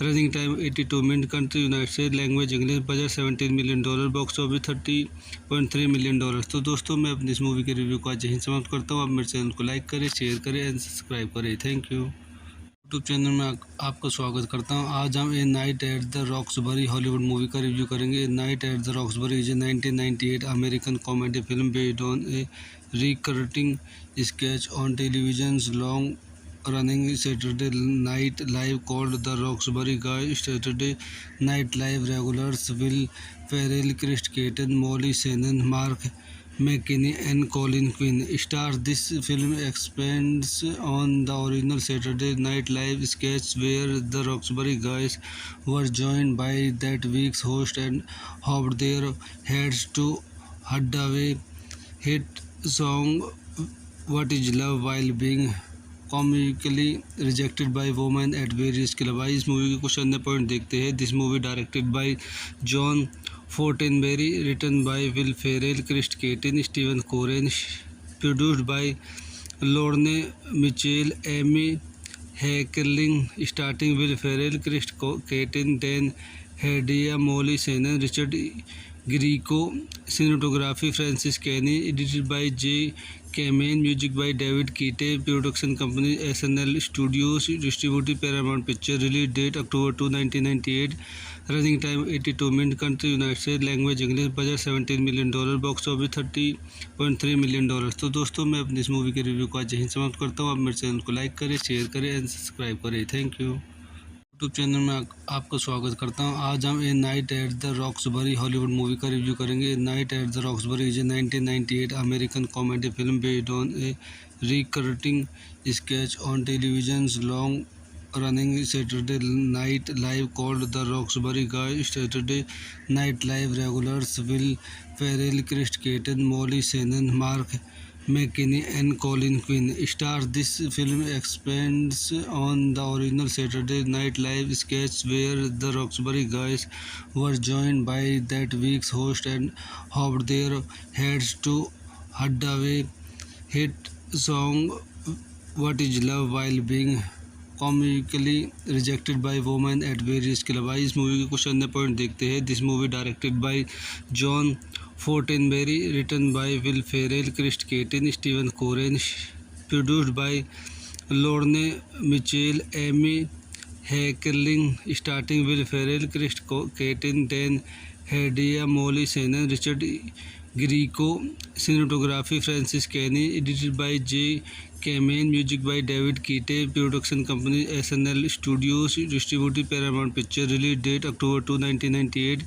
S1: running time 82 minute, country United State, language English, budget $17 million, box office $30.3 million. तो दोस्तों मैं अपनी इस movie के review को आज यहीं समाप्त करता हूँ। आप मेरे चैनल को लाइक करें, शेयर करें एंड सब्सक्राइब करें। Thank you. यूट्यूब चैनल में आपका स्वागत करता हूं। आज हम ए night at the Roxbury Hollywood movie का रिव्यू करेंगे। ए night at the Roxbury is a 1998 American comedy film based on a recurring sketch on television's long running Saturday Night Live called The Roxbury Guys. Saturday Night Live regulars Will Ferrell, Chris Kattan, Molly Shannon, Mark McKinney and Colin Quinn. Stars. This film expands on the original Saturday Night Live sketch where the Roxbury guys were joined by that week's host and hoped their heads to Hadaway hit song What Is Love while being comically rejected by women at various clubs. आइए इस movie के कुछ अन्य point देखते हैं. This movie directed by John Fortenberry, written by Will Ferrell, Chris Kattan, Steven Koren, produced by Lorne Michaels, Amy Heckerling, starting Will Ferrell, Chris Kattan, Dan Hedaya, Molly Shannon, Richard Grieco, cinematography Francis Kenny, edited by Jay Kamen, music by David Kitay, production company SNL studios, distributed Paramount picture, release date October 2, 1998, running time 82 minute, country United State, language English, budget $17 million, box office $30.3 million. तो दोस्तों मैं अपनी इस movie के review को आज यहीं समाप्त करता हूँ। आप मेरे चैनल को लाइक करें, शेयर करें एंड सब्सक्राइब करें। Thank you. यूट्यूब चैनल में आपका स्वागत करता हूं। आज हम ए night at the Roxbury Hollywood movie का रिव्यू करेंगे। ए night at the Roxbury is a 1998 American comedy film based on a recurring sketch on television's long running Saturday Night Live called The Roxbury Guys. Saturday Night Live regulars Will Ferrell, Chris Kattan, Molly Shannon, Mark McKinney and Colin Quinn. Stars. This film expands on the original Saturday Night Live sketch where the Roxbury guys were joined by that week's host and hoped their heads to Hadaway hit song What Is Love while being comically rejected by women at various clubs. आइए इस movie के कुछ अन्य point देखते हैं. This movie directed by John Fortenberry, written by Will Ferrell, Chris Kattan, Steven Koren, produced by Lorne Michaels, Amy Heckerling, starting Will Ferrell, Chris Kattan, Dan Hedaya, Molly Shannon, Richard Grieco, cinematography Francis Kenny, edited by Jay Kamen, music by David Kitay, production company SNL studios, distributed Paramount picture, release date October 2, 1998,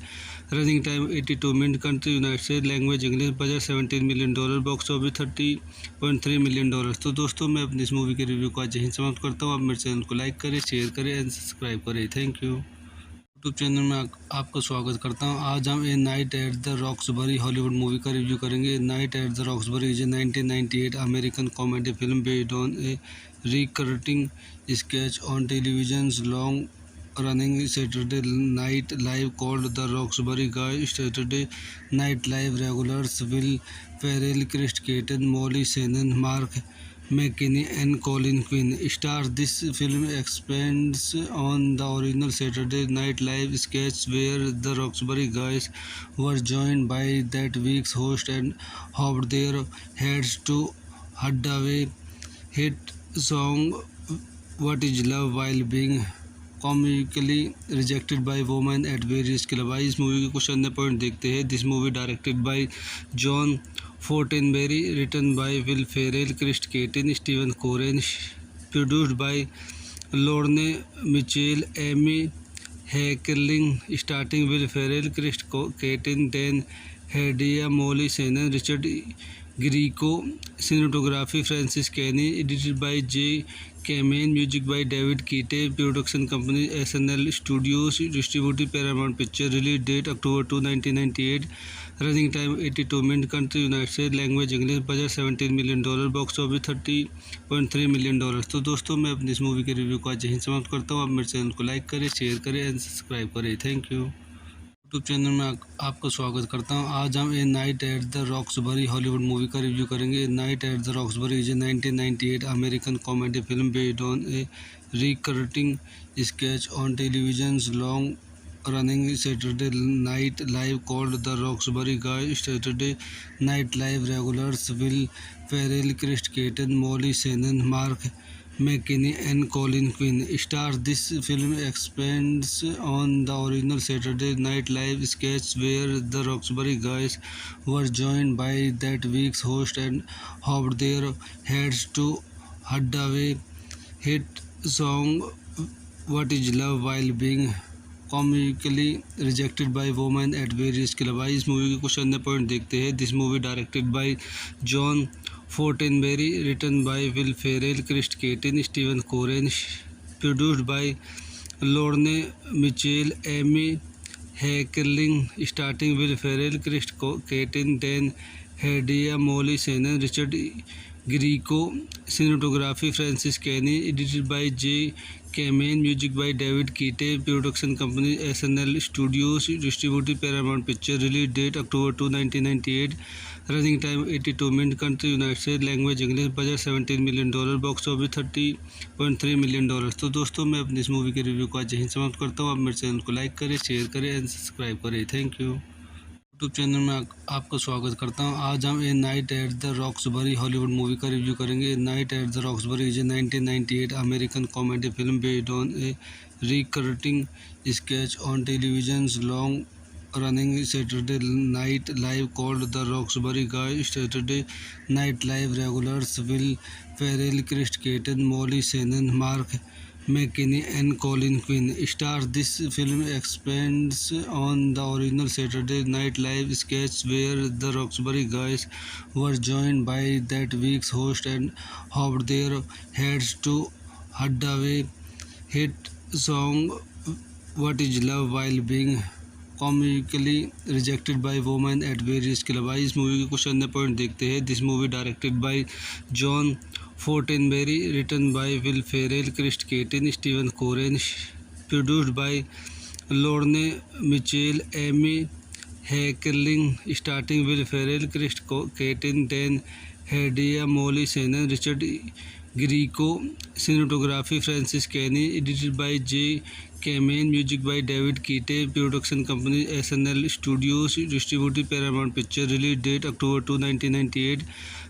S1: running time 82 minute, country United State, language English, budget $17 million, box office $30.3 million. तो दोस्तों मैं अपनी इस movie के review को आज यहीं समाप्त करता हूँ। आप मेरे चैनल को लाइक करें, शेयर करें एंड सब्सक्राइब करें। Thank you. यूट्यूब चैनल में आपका स्वागत करता हूं। आज हम ए night at the Roxbury Hollywood movie का रिव्यू करेंगे। ए night at the Roxbury is a 1998 American comedy film based on a recurring sketch on television's long running Saturday Night Live called The Roxbury Guys. Saturday Night Live regulars Will Ferrell, Chris Kattan, Molly Shannon, Mark McKinney and Colin Quinn. Stars. This film expands on the original Saturday Night Live sketch where the Roxbury guys were joined by that week's host and hoped their heads to Hadaway hit song What Is Love while being comically rejected by women at various club. आइए इस movie के कुछ अन्य point देखते हैं। This movie directed by John Fortenberry, written by Will Ferrell, Chris Kattan, Steven Koren, produced by Lorne Michaels, Amy Heckerling, starting Will Ferrell, Chris Kattan, Dan Hedaya, Molly Shannon, Richard Grieco, cinematography Francis Kenny, edited by Jay Kamen, music by David Kitay, production company SNL studios, distributed Paramount picture, release date October 2, 1998, running time 82 minute, country United State, language English, budget $17 million, box office $30.3 million. तो दोस्तों मैं अपनी इस movie के review को आज यहीं समाप्त करता हूँ। आप मेरे चैनल को लाइक करें, शेयर करें एंड सब्सक्राइब करें। Thank you. यूट्यूब चैनल में आपका स्वागत करता हूं। आज हम ए night at the Roxbury Hollywood movie का रिव्यू करेंगे। ए night at the Roxbury is a 1998 American comedy film based on a recurring sketch on television's long running Saturday Night Live called The Roxbury Guys. Saturday Night Live regulars Will Ferrell, Chris Kattan, Molly Shannon, Mark McKinney and Colin Quinn stars. This film expands on the original Saturday Night Live sketch where the Roxbury Guys were joined by that week's host and hoped their heads to Hadaway hit song What Is Love while being comically rejected by women at various club. आइए इस movie के कुछ अन्य point देखते हैं। This movie directed by John Fortenberry, written by Will Ferrell, Chris Kattan, Steven Koren, produced by Lorne Michaels, Amy Heckerling, starting Will Ferrell, Chris Kattan, Dan Hedaya, Molly Shannon, Richard Grieco, cinematography Francis Kenny, edited by Jay Kamen, music by David Kitay, production company SNL studios, distributed Paramount picture, release date October 2, 1998, running time 82 minute, country United State, language English, budget $17 million, box office $30.3 million. तो दोस्तों मैं अपनी इस movie के review को आज यहीं समाप्त करता हूँ। आप मेरे चैनल को लाइक करें, शेयर करें एंड सब्सक्राइब करें। Thank you. यूट्यूब चैनल में आपका स्वागत करता हूं। आज हम ए night at the Roxbury Hollywood movie का रिव्यू करेंगे। ए night at the Roxbury is a 1998 American comedy film based on a recurring sketch on television's long running Saturday Night Live called The Roxbury Guys. Saturday Night Live regulars Will Ferrell, Chris Kattan, Molly Shannon, Mark McKinney and Colin Quinn stars. This film expands on the original Saturday Night Live sketch where the Roxbury Guys were joined by that week's host and hoped their heads to Hadaway hit song What Is Love while being comically rejected by women at various club. आइए इस movie के कुछ अन्य point देखते हैं। This movie directed by John Fortenberry, written by Will Ferrell, Chris Kattan, Steven Koren, produced by Lorne Michaels, Amy Heckerling, starting Will Ferrell, Chris Kattan, Dan Hedaya, Molly Shannon, Richard Grieco, cinematography Francis Kenny, edited by Jay Kamen, music by David Kitay, production company SNL studios, distributed Paramount picture, release date October 2, 1998,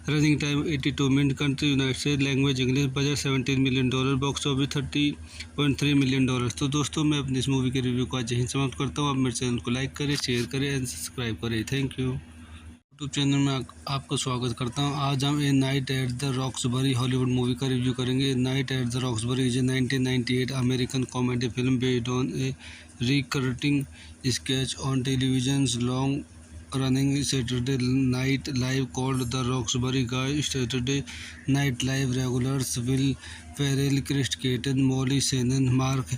S1: running time 82 minute, country United State, language English, budget $17 million, box office $30.3 million. तो दोस्तों मैं अपनी इस movie के review को आज यहीं समाप्त करता हूँ। आप मेरे चैनल को लाइक करें, शेयर करें एंड सब्सक्राइब करें। Thank you. यूट्यूब चैनल में आपका स्वागत करता हूं। आज हम ए night at the Roxbury Hollywood movie का रिव्यू करेंगे। ए night at the Roxbury is a 1998 American comedy film based on a recurring sketch on television's long running Saturday Night Live called The Roxbury Guys. Saturday Night Live regulars Will Ferrell, Chris Kattan, Molly Shannon, Mark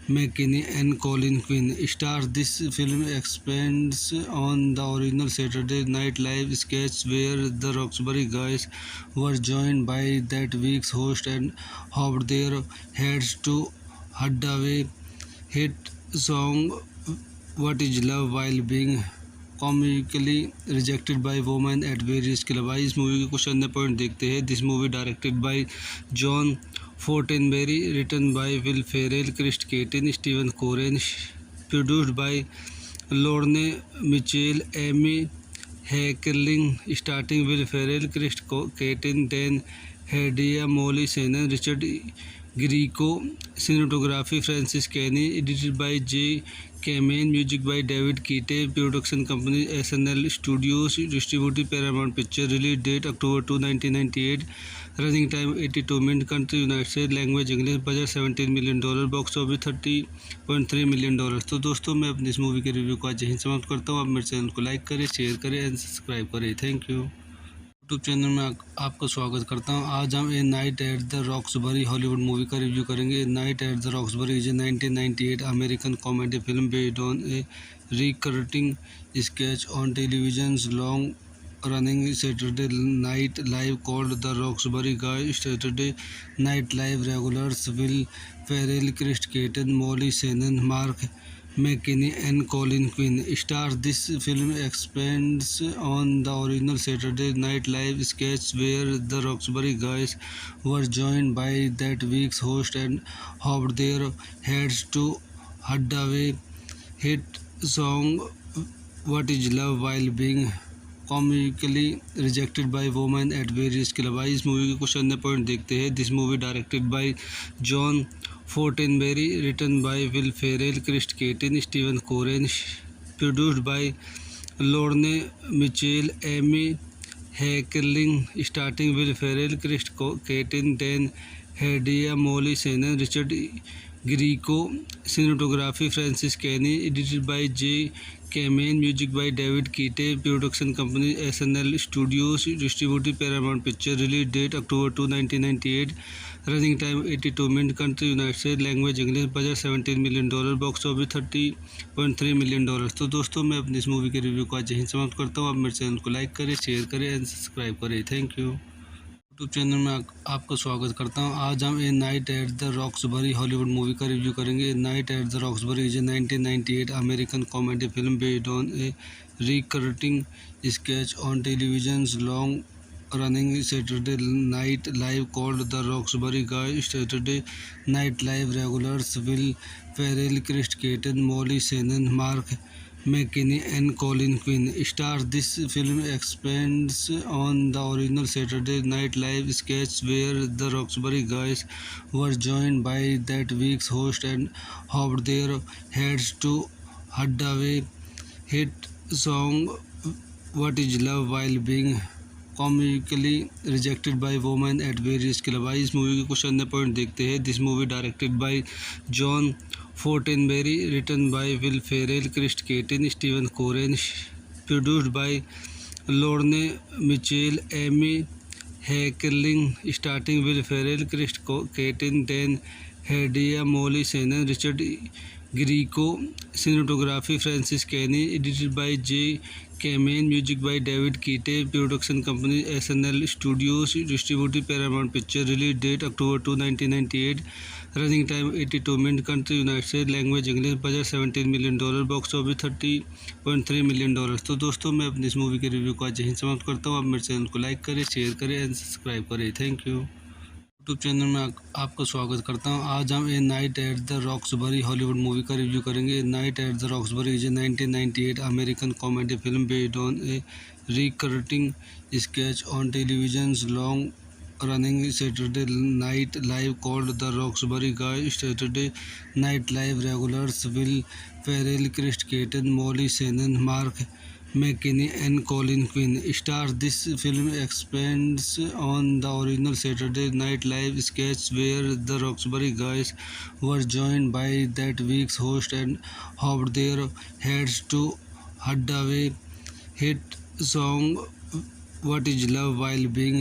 S1: McKinney and Colin Quinn stars. This film expands on the original Saturday Night Live sketch where the Roxbury Guys were joined by that week's host and hoped their heads to Hadaway hit song What Is Love while being comically rejected by women at various club. आइए इस movie के कुछ अन्य point देखते हैं। This movie directed by John Fortenberry, written by Will Ferrell, Chris Kattan, Steven Koren, produced by Lorne Michaels, Amy Heckerling, starting Will Ferrell, Chris Kattan, Dan Hedaya, Molly Shannon, Richard Greco, cinematography Francis Kenny, edited by J. Kamen, music by David Keate, production company SNL Studios, distributed Paramount Picture, release date October 2, 1998, running time 82 minutes, country United States, language English, budget $17 million, box office $30.3 million। तो दोस्तों मैं अपनी इस movie के review को आज यहीं समाप्त करता हूँ। आप मेरे चैनल को लाइक करें, शेयर करें एंड सब्सक्राइब करें। Thank you. यूट्यूब चैनल में आपका स्वागत करता हूं। आज हम ए night at the Roxbury Hollywood movie का रिव्यू करेंगे। ए night at the Roxbury is a 1998 American comedy film based on a recurring sketch on television long running Saturday Night Live called The Roxbury Guys. Saturday Night Live regulars Will Ferrell, Chris Kattan, Molly Shannon, Mark McKinney and Colin Quinn star. This film expands on the original Saturday Night Live sketch where the Roxbury Guys were joined by that week's host and hoped their heads to Hadaway hit song What Is Love while being comically rejected by women at various club. आइए इस movie के कुछ अन्य point देखते हैं। This movie directed by John Fortenberry, written by Will Ferrell, Chris Kattan, Steven Koren, produced by Lorne Michaels, Amy Heckerling, starting Will Ferrell, Chris Kattan, Dan Hedaya, Molly Shannon, Richard Grieco, cinematography Francis Kenny, edited by Jay Kamen, music by David Keate, production company SNL Studios, distributed Paramount Picture, release date October 2, 1998, running time 82 minutes, country United States, language English, budget $17 million, box office $30.3 million। तो दोस्तों मैं अपनी इस movie के review को आज यहीं समाप्त करता हूँ। आप मेरे चैनल को लाइक करें, शेयर करें एंड सब्सक्राइब करें। Thank you. यूट्यूब चैनल में आपका स्वागत करता हूं। आज हम ए night at the Roxbury Hollywood movie का रिव्यू करेंगे। ए night at the Roxbury is a 1998 American comedy film based on a recurring sketch on television long running Saturday Night Live called The Roxbury Guys. Saturday Night Live regulars Will Ferrell, Chris Kattan, Molly Shannon, Mark McKinney and Colin Quinn star. This film expands on the original Saturday Night Live sketch where the Roxbury Guys were joined by that week's host and hoped their heads to Hadaway hit song What Is Love while being comically rejected by women at various club. आइए इस movie के कुछ अन्य point देखते हैं। This movie directed by John Fortenberry, written by Will Ferrell, Chris Kattan, Steven Koren, produced by Lorne Michaels, Amy Heckerling, starting Will Ferrell, Chris Kattan, Dan Hedaya, Molly Shannon, Richard Grieco, cinematography Francis Kenny, edited by Jay Kamen, music by David Keate, production company SNL Studios, distributed Paramount Picture, release date October 2, 1998, running time 82 minutes, country United States, language English, budget $17 million, box office $30.3 million। तो दोस्तों मैं अपनी इस movie के review को आज यहीं समाप्त करता हूँ। आप मेरे चैनल को लाइक करें, शेयर करें एंड सब्सक्राइब करें। Thank you. यूट्यूब चैनल में आपका स्वागत करता हूं। आज हम ए night at the Roxbury Hollywood movie का रिव्यू करेंगे। ए night at the Roxbury is a 1998 American comedy film based on a recurring sketch on television long running Saturday Night Live called The Roxbury Guys. Saturday Night Live regulars Will Ferrell, Chris Kattan, Molly Shannon, Mark McKinney and Colin Quinn star. This film expands on the original Saturday Night Live sketch where the Roxbury Guys were joined by that week's host and hoped their heads to Hadaway hit song What Is Love while being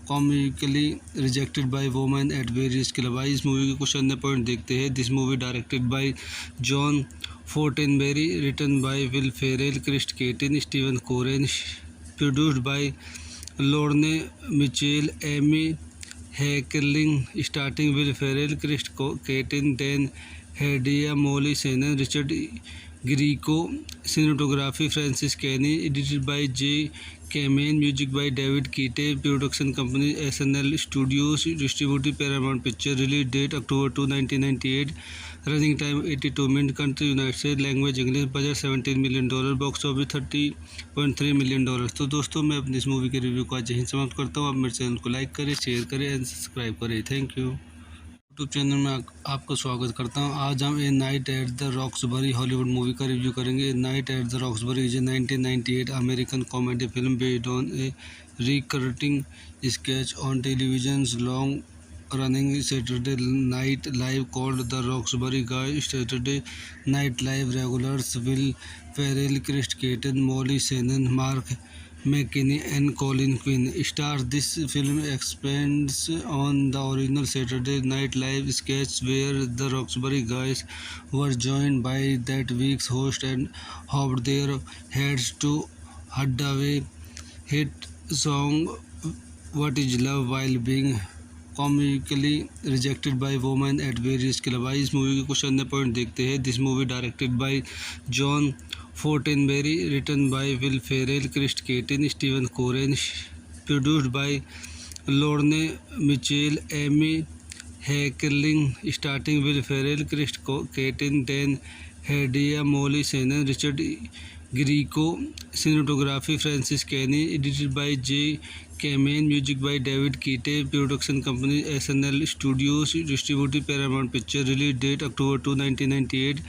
S1: comically rejected by women at various club. आइए इस movie के कुछ अन्य point देखते हैं। This movie directed by John Fortenberry, written by Will Ferrell, Chris Kattan, Steven Koren, produced by Lorne Michaels, Amy Heckerling, starting Will Ferrell, Chris Kattan, Dan Hedaya, Molly Shannon, Richard Grieco, cinematography Francis Kenny, edited by Jay Kamen, music by David Keate, production company SNL Studios, distributed Paramount Picture, release date October 2, 1998, running time 82 minutes, country United States, language English, budget $17 million, box office $30.3 million। तो दोस्तों मैं अपनी इस movie के review को आज यहीं समाप्त करता हूँ। आप मेरे चैनल को लाइक करें, शेयर करें एंड सब्सक्राइब करें। Thank you. यूट्यूब चैनल में आपका स्वागत करता हूं। आज हम ए night at the Roxbury Hollywood movie का रिव्यू करेंगे। ए night at the Roxbury is a 1998 American comedy film based on a recurring sketch on television's long-running Saturday Night Live called The Roxbury Guys. Saturday Night Live regulars Will Ferrell, Chris Kattan, Molly Shannon, Mark McKinney, and Colin Quinn stars. This film expands on the original Saturday Night Live sketch where the Roxbury Guys were joined by that week's host and hoped their heads to Hadaway hit song What Is Love while being comically rejected by women at various clubs। इस movie के कुछ अन्य point देखते हैं। This movie directed by John Fortenberry, written by Will Ferrell, Chris Kattan, Steven Koren, produced by Lorne Michaels, Amy Heckerling, starting Will Ferrell, Chris Kattan, Dan Hedaya, Molly Shannon, Richard Grieco, cinematography Francis Kenny, edited by Jay Kamen, music by David Kitay, production company SNL studios, distributed Paramount picture, release date October 2, 1998,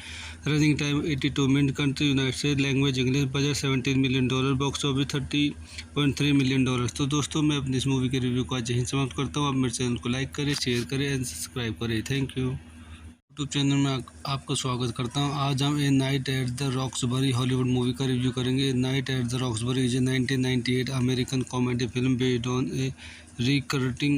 S1: running time 82 minute, country United States, language English, budget $17 million, box office $30.3 million. तो दोस्तों मैं अपनी इस movie के review को आज यहीं समाप्त करता हूँ। आप मेरे चैनल को लाइक करें, शेयर करें एंड सब्सक्राइब करें। Thank you. यूट्यूब चैनल में आपका स्वागत करता हूं। आज हम ए night at the Roxbury Hollywood movie का रिव्यू करेंगे। ए night at the Roxbury is a 1998 American comedy film based on a recurring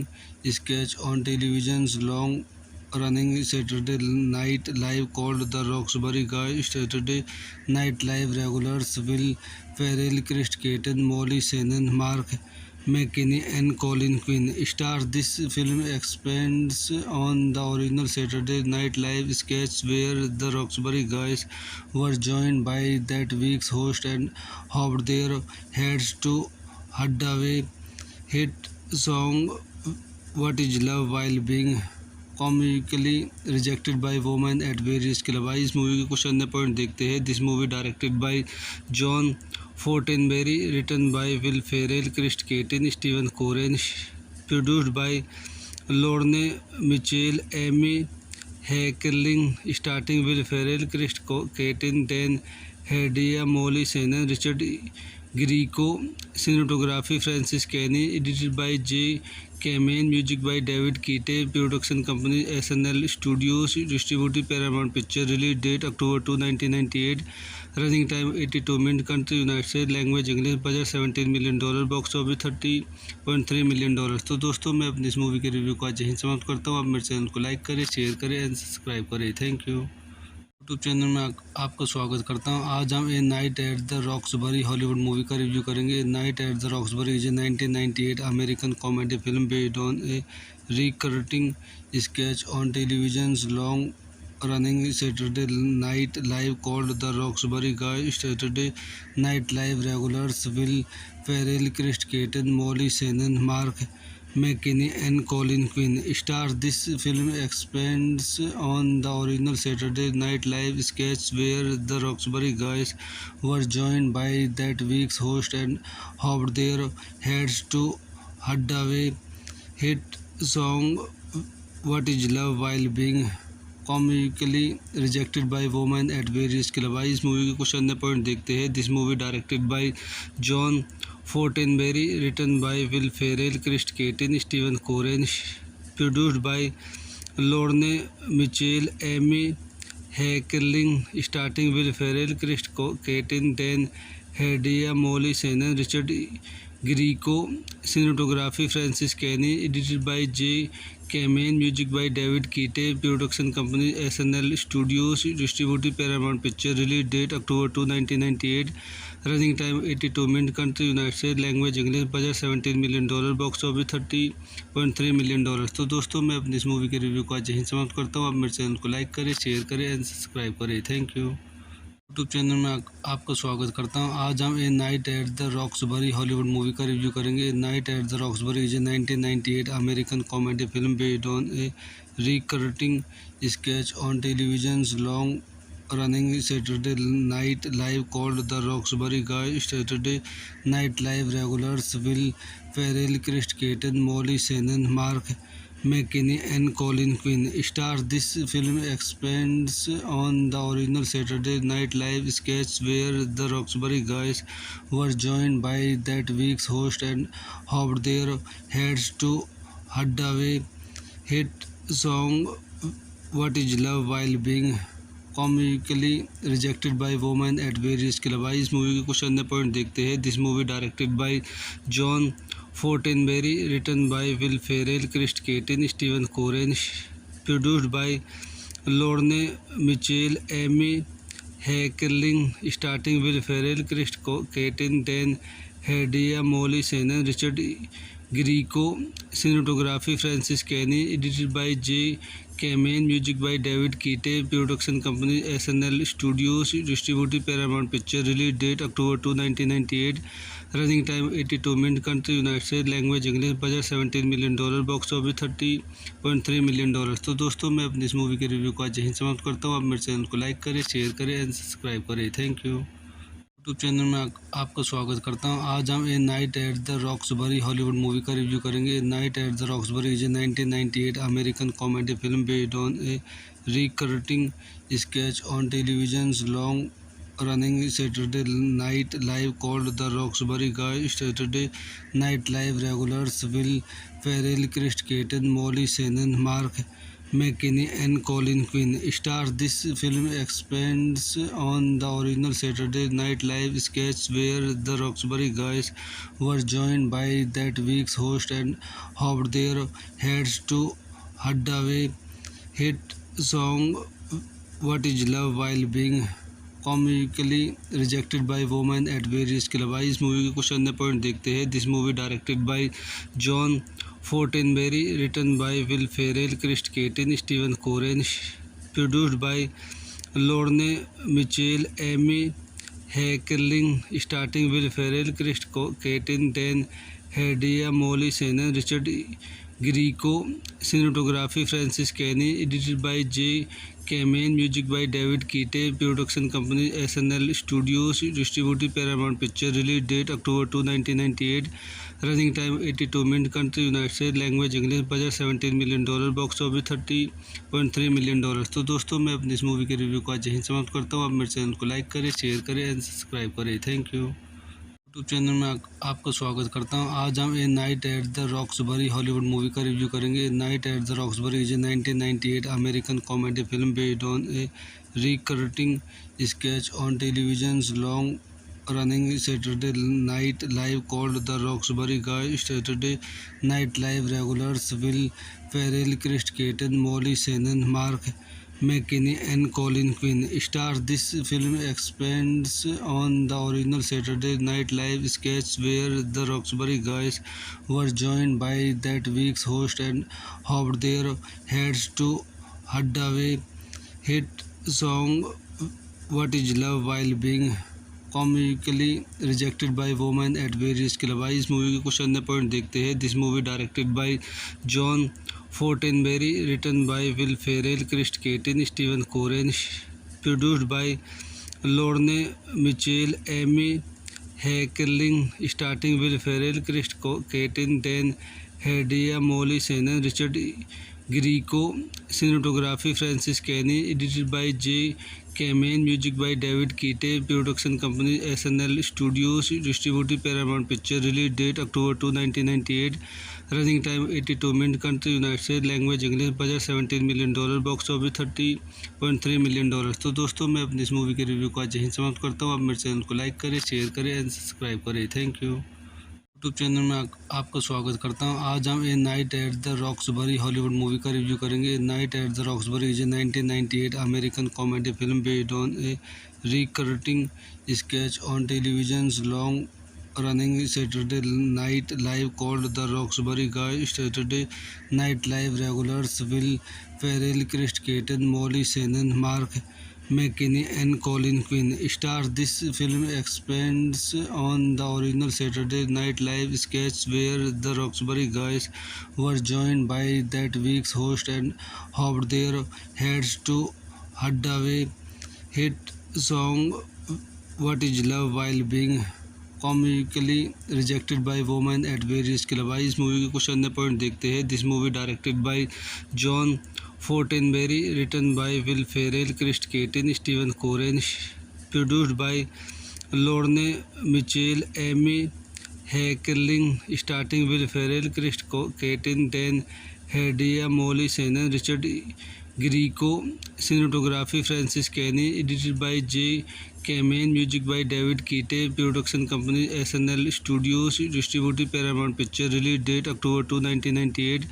S1: sketch on television's long-running Saturday Night Live called The Roxbury Guys. Saturday Night Live regulars Will Ferrell, Chris Kattan, Molly Shannon, Mark McKinney, and Colin Quinn stars. This film expands on the original Saturday Night Live sketch where the Roxbury Guys were joined by that week's host and hoped their heads to Hadaway hit song What Is Love while being comically rejected by women at various clubs। इस movie के कुछ अन्य point देखते हैं। This movie directed by John Fortenberry, written by Will Ferrell, Chris Kattan, Steven Koren, produced by Lorne Michaels, Amy Heckerling, starting Will Ferrell, Chris Kattan, Dan Hedaya, Molly Shannon, Richard Grieco, cinematography Francis Kenny, edited by Jay Kamen, music by David Kitay, production company SNL studios, distributed Paramount picture, release date October 2, 1998, running time 82 minute, country United States, language English, budget $17 million, box office $30.3 million. तो दोस्तों मैं अपनी इस movie के review को आज यहीं समाप्त करता हूँ। आप मेरे चैनल को लाइक करें, शेयर करें एंड सब्सक्राइब करें। Thank you. यूट्यूब चैनल में आपका स्वागत करता हूं। आज हम ए night at the Roxbury Hollywood movie का रिव्यू करेंगे। ए night at the Roxbury is a 1998 American comedy film based on a recurring sketch on television's long-running Saturday Night Live called The Roxbury Guys. Saturday Night Live regulars Will Ferrell, Chris Kattan, Molly Shannon, Mark McKinney, and Colin Quinn stars. This film expands on the original Saturday Night Live sketch where the Roxbury Guys were joined by that week's host and hoped their heads to Hadaway hit song What Is Love while being comically rejected by women at various clubs। इस movie के कुछ अन्य point देखते हैं। This movie directed by John Fortenberry, written by Will Ferrell, Chris Kattan, Steven Koren, produced by Lorne Michaels, Amy Heckerling, starting Will Ferrell, Chris Kattan, Dan Hedaya, Molly Shannon, Richard Grieco, cinematography Francis Kenny, edited by Jay Kamen, music by David Kitay, production company SNL studios, distributed Paramount picture, release date October 2, 1998, running time 82 minute, country United States, language English, budget $17 million, box office $30.3 million. तो दोस्तों मैं अपनी इस movie के review को आज यहीं समाप्त करता हूँ। आप मेरे चैनल को लाइक करें, शेयर करें एंड सब्सक्राइब करें। Thank you. यूट्यूब चैनल में आपका स्वागत करता हूं। आज हम ए night at the Roxbury Hollywood movie का रिव्यू करेंगे। ए night at the Roxbury is a 1998 American comedy film based on a recurring sketch on television's long-running Saturday Night Live called The Roxbury Guys. Saturday Night Live regulars Will Ferrell, Chris Kattan, Molly Shannon, Mark McKinney and Colin Quinn stars. This film expands on the original Saturday Night Live sketch where the Roxbury guys were joined by that week's host and hoped their heads to Hadaway hit song What Is Love while being comically rejected by women at various clubs। भाई इस movie के कुछ अन्य point देखते हैं। This movie directed by John Fortenberry, written by Will Ferrell, Chris Kattan, Steven Koren, produced by Lorne Michaels, Amy Heckerling, starting Will Ferrell, Chris Kattan, Dan Hedaya, Molly Shannon, Richard Grieco, cinematography Francis Kenny, edited by Jay Kamen, music by David Kitay, production company SNL studios, distributed Paramount picture, release date October 2, 1998, running time 82 minute, country United State, language English, budget $17 million, box office $30.3 million. तो दोस्तों मैं अपनी इस movie के review को आज यहीं समाप्त करता हूँ। आप मेरे चैनल को लाइक करें, शेयर करें एंड सब्सक्राइब करें। Thank you. यूट्यूब चैनल में आपका स्वागत करता हूं। आज हम ए night at the Roxbury Hollywood movie का रिव्यू करेंगे। ए night at the Roxbury is a 1998 American comedy film based on a recurring sketch on television's long running Saturday Night Live called The Roxbury Guys। Saturday Night Live regulars Will Ferrell, Chris Kattan, Molly Shannon, Mark McKinney and Colin Quinn stars. This film expands on the original Saturday Night Live sketch where the Roxbury guys were joined by that week's host and hoped their heads to Hadaway hit song What Is Love while being comically rejected by women at various clubs। भाई इस movie के कुछ अन्य point देखते हैं। This movie directed by John Fortenberry, written by Will Ferrell, Chris Kattan, Steven Koren, produced by Lorne Michaels, Amy Heckerling, starting Will Ferrell, Chris Kattan, Dan Hedaya, Molly Shannon, Richard Grieco, cinematography Francis Kenny, edited by Jay Kamen, music by David Kitay, production company SNL studios, distributed Paramount picture, release date October 2, 1998, running time 82 minute, country United State, language English, budget $17 million, box office $30.3 million. तो दोस्तों मैं अपनी इस movie के review को आज यहीं समाप्त करता हूँ। आप मेरे चैनल को लाइक करें, शेयर करें एंड सब्सक्राइब करें। Thank you. यूट्यूब चैनल में आपका स्वागत करता हूं। आज हम ए night at the Roxbury Hollywood movie का रिव्यू करेंगे। ए night at the Roxbury is a 1998 American comedy film based on a recurring sketch on television's long running Saturday Night Live called The Roxbury Guys। Saturday Night Live regulars Will Ferrell, Chris Kattan, Molly Shannon, Mark McKinney and Colin Quinn stars. This film expands on the original Saturday Night Live sketch where the Roxbury guys were joined by that week's host and hoped their heads to Hadaway hit song What Is Love while being comically rejected by women at various clubs। भाई इस movie के कुछ अन्य point देखते हैं। This movie directed by John Fortenberry, written by Will Ferrell, Chris Kattan, Steven Koren, produced by Lorne Michaels, Amy Heckerling, starting Will Ferrell, Chris Kattan, Dan Hedaya, Molly Shannon, Richard Grieco, cinematography Francis Kenny, edited by Jay Kamen, music by David Kitay, production company SNL studios, distributed Paramount picture, release date October 2, 1998, running time 82 minute, country United State, language English, budget $17 million, box office $30.3 million. तो दोस्तों मैं अपनी इस movie के review को आज यहीं समाप्त करता हूँ। आप मेरे चैनल को लाइक करें, शेयर करें एंड सब्सक्राइब करें। Thank you. यूट्यूब चैनल में आपका स्वागत करता हूं। आज हम ए night at the Roxbury Hollywood movie का रिव्यू करेंगे। ए night at the Roxbury is a 1998 American comedy film based on a recurring sketch on television's long running Saturday Night Live called The Roxbury Guys। Saturday Night Live regulars Will Ferrell, Chris Kattan, Molly Shannon, Mark McKinney and Colin Quinn stars. This film expands on the original Saturday Night Live sketch where the Roxbury guys were joined by that week's host and hoped their heads to Hadaway hit song What Is Love while being comically rejected by women at various club. आइए इस movie के कुछ अन्य point देखते हैं। This movie directed by John Fortenberry, written by Will Ferrell, Chris Kattan, Steven Koren, produced by Lorne Michaels, Amy Heckerling, starting Will Ferrell, Chris Kattan, Dan Hedaya, Molly Shannon, Richard Grieco, cinematography Francis Kenny, edited by Jay Kamen, music by David Kitay, production company SNL studios, distributed Paramount picture, release date October 2, 1998,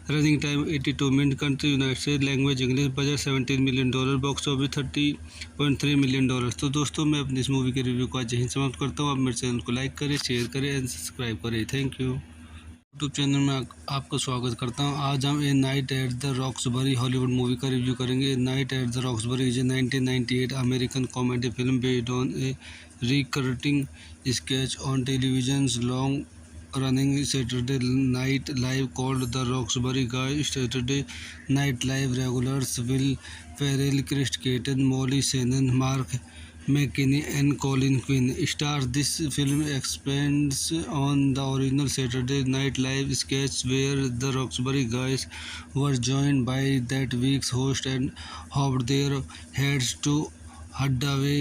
S1: running time 82 minute, country United State, language English, budget $17 million, box office $30.3 million. तो दोस्तों मैं अपनी इस movie के review को आज यहीं समाप्त करता हूँ। आप मेरे चैनल को लाइक करें, शेयर करें एंड सब्सक्राइब करें। Thank you. यूट्यूब चैनल में आपका स्वागत करता हूं। आज हम ए night at the Roxbury Hollywood movie का रिव्यू करेंगे। ए night at the Roxbury is a 1998 American comedy film based on a recurring sketch on television's long running Saturday Night Live called The Roxbury Guys. Saturday Night Live regulars Will Ferrell, Chris Kattan, Molly Shannon, Mark McKinney and Colin Quinn stars. This film expands on the original Saturday Night Live sketch where the Roxbury Guys were joined by that week's host and hoped their heads to Hadaway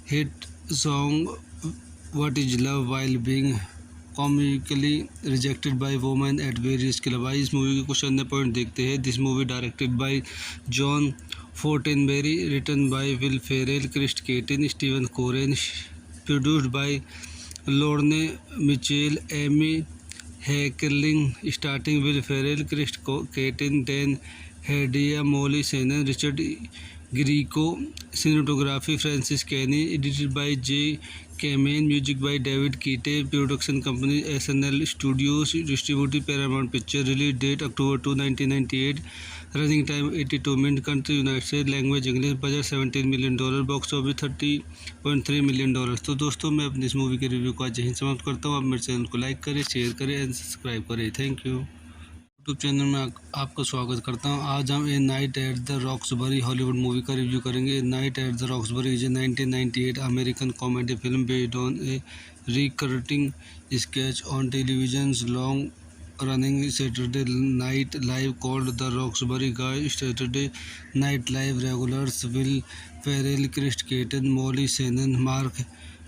S1: hit song What Is Love while being comically rejected by women at various club. आइए इस movie के कुछ अन्य point देखते हैं। This movie directed by John Fortenberry, written by Will Ferrell, Chris Kattan, Steven Koren, produced by Lorne Michaels, Amy Heckerling, starting Will Ferrell, Chris Kattan, Dan Hedaya, Molly Shannon, Richard Grieco, cinematography Francis Kenny, edited by Jay Kamen, music by David Kitay, production company SNL studios, distributed Paramount picture, release date October 2, 1998, running time 82 minute, country United State, language English, budget $17 million, box office $30.3 million. तो दोस्तों मैं अपनी इस movie के review को आज यहीं समाप्त करता हूँ। आप मेरे चैनल को लाइक करें, शेयर करें एंड सब्सक्राइब करें। Thank you. यूट्यूब चैनल में आपका स्वागत करता हूं। आज हम ए night at the Roxbury Hollywood movie का रिव्यू करेंगे। ए night at the Roxbury is a 1998 American comedy film based on a recurring sketch on television's long running Saturday Night Live called The Roxbury Guys. Saturday Night Live regulars Will Ferrell, Chris Kattan, Molly Shannon, Mark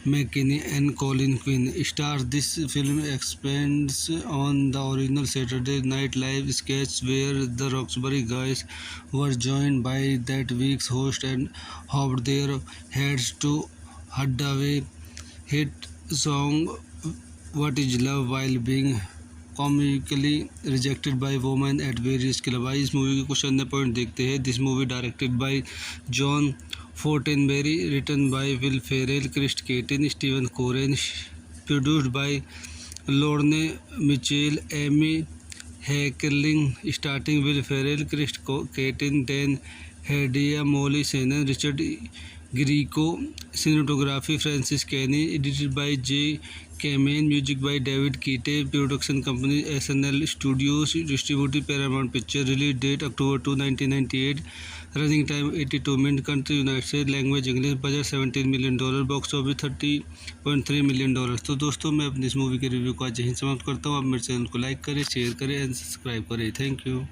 S1: McKinney and Colin Quinn stars. This film expands on the original Saturday Night Live sketch where the Roxbury Guys were joined by that week's host and hoped their heads to Hadaway hit song What Is Love while being comically rejected by women at various club. आइए इस movie के कुछ अन्य point देखते हैं। This movie directed by John Fortenberry, written by Will Ferrell, Chris Kattan, Steven Koren, produced by Lorne Michaels, Amy Heckerling, starting Will Ferrell, Chris Kattan, Dan Hedaya, Molly Shannon, Richard Grieco, cinematography Francis Kenny, edited by Jay Kamen, music by David Kitay, production company SNL studios, distributed Paramount picture, release date October 2, 1998, running time 82 minute, country United State, language English, budget $17 million, box office $30.3 million. तो दोस्तों मैं अपनी इस movie के review को आज यहीं समाप्त करता हूँ। आप मेरे चैनल को लाइक करें, शेयर करें एंड सब्सक्राइब करें। Thank you.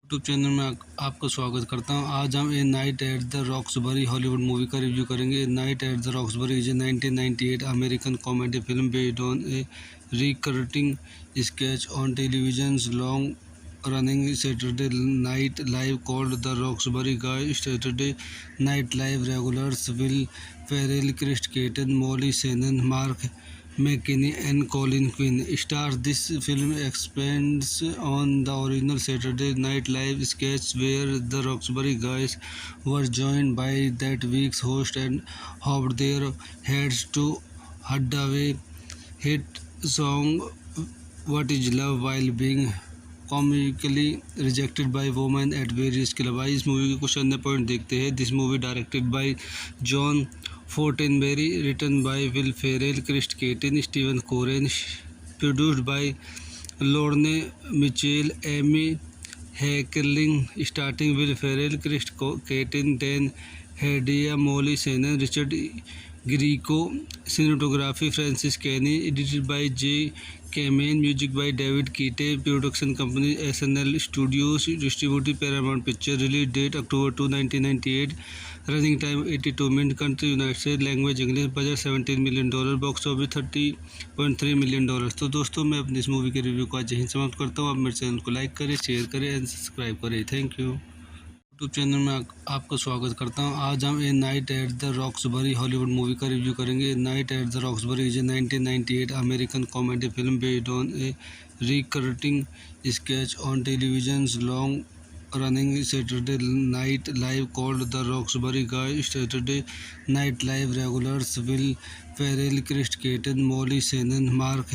S1: यूट्यूब चैनल में आपका स्वागत करता हूं। आज हम ए night at the Roxbury Hollywood movie का रिव्यू करेंगे। ए night at the Roxbury is a 1998 American comedy film based on a recurring sketch on television's long running Saturday Night Live called The Roxbury Guys. Saturday Night Live regulars Will Ferrell, Chris Kattan, Molly Shannon, Mark McKinney and Colin Quinn stars. This film expands on the original Saturday Night Live sketch where the Roxbury Guys were joined by that week's host and hoped their heads to Hadaway hit song What Is Love while being comically rejected by women at various club. आइए इस movie के कुछ अन्य point देखते हैं। This movie directed by John Fortenberry, written by Will Ferrell, Chris Kattan, Steven Koren, produced by Lorne Michaels, Amy Heckerling, starting Will Ferrell, Chris Kattan, Dan Hedaya, Molly Shannon, Richard Grieco, cinematography Francis Kenny, edited by J. Kamen, music by David Keate, production company SNL Studios, distributed Paramount Picture, release date October 2, 1998, running time 82 minutes, country United States, language English, budget $17 million, box office $30.3 million। तो दोस्तों मैं अपनी इस movie के review को आज यहीं समाप्त करता हूँ। आप मेरे चैनल को लाइक करें, शेयर करें एंड सब्सक्राइब करें। Thank you. यूट्यूब चैनल में आपका स्वागत करता हूं। आज हम ए night at the Roxbury Hollywood movie का रिव्यू करेंगे। ए night at the Roxbury is a 1998 American comedy film based on a recurring sketch on television's long running Saturday night live called The Roxbury Guys. Saturday Night Live regulars Will Ferrell, Chris Kattan, Molly Shannon, Mark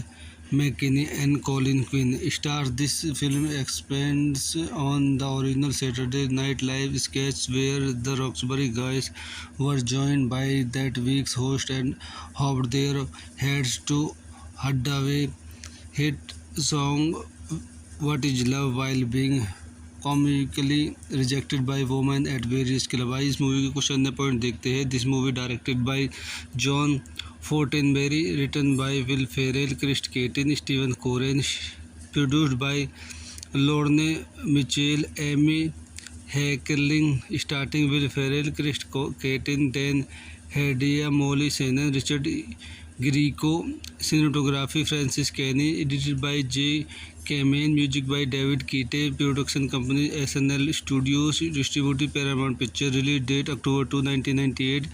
S1: McKinney and Colin Quinn stars. This film expands on the original Saturday Night Live sketch where the Roxbury Guys were joined by that week's host and hoped their heads to Hadaway hit song What Is Love while being comically rejected by women at various club. आइए इस movie के कुछ अन्य point देखते हैं। This movie directed by John Fortenberry, written by Will Ferrell, Chris Kattan, Steven Koren, produced by Lorne Michaels, Amy Heckerling, starting Will Ferrell, Chris Kattan, Dan Hedaya, Molly Shannon, Richard Grieco, cinematography Francis Kenny, edited by J. Kamen, music by David Keate, production company SNL Studios, distributed Paramount Picture, release date October 2, 1998,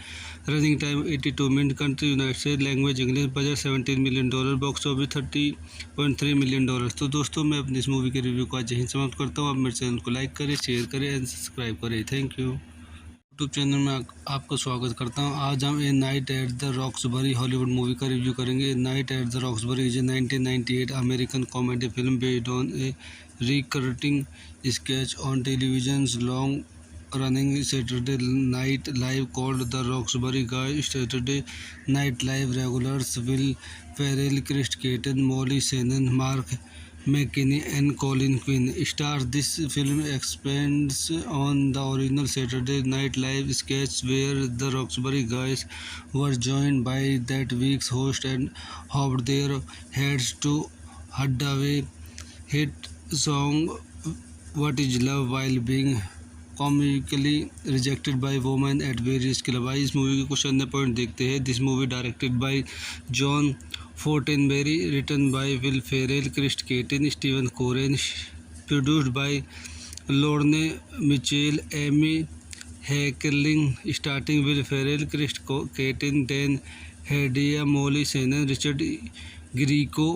S1: running time 82 minutes, country United States, language English, budget $17 million, box office $30.3 million। तो दोस्तों मैं अपनी इस movie के review को आज यहीं समाप्त करता हूँ। आप मेरे चैनल को लाइक करें, शेयर करें एंड सब्सक्राइब करें। Thank you. यूट्यूब चैनल में आपका स्वागत करता हूं। आज हम ए night at the Roxbury Hollywood movie का रिव्यू करेंगे। ए night at the Roxbury is a 1998 American comedy film based on a recurring sketch on television's long running Saturday night live called The Roxbury Guys. Saturday Night Live regulars Will Ferrell, Chris Kattan, Molly Shannon, Mark McKinney and Colin Quinn stars. This film expands on the original Saturday Night Live sketch where the Roxbury Guys were joined by that week's host and hoped their heads to Hadaway hit song What Is Love while being comically rejected by women at various club. आइए इस movie के कुछ अन्य point देखते हैं। This movie directed by John Fortenberry, written by Will Ferrell, Chris Kattan, Steven Koren, produced by Lorne Michaels, Amy Heckerling, starting Will Ferrell, Chris Kattan, Dan Hedaya, Molly Shannon, Richard Grieco,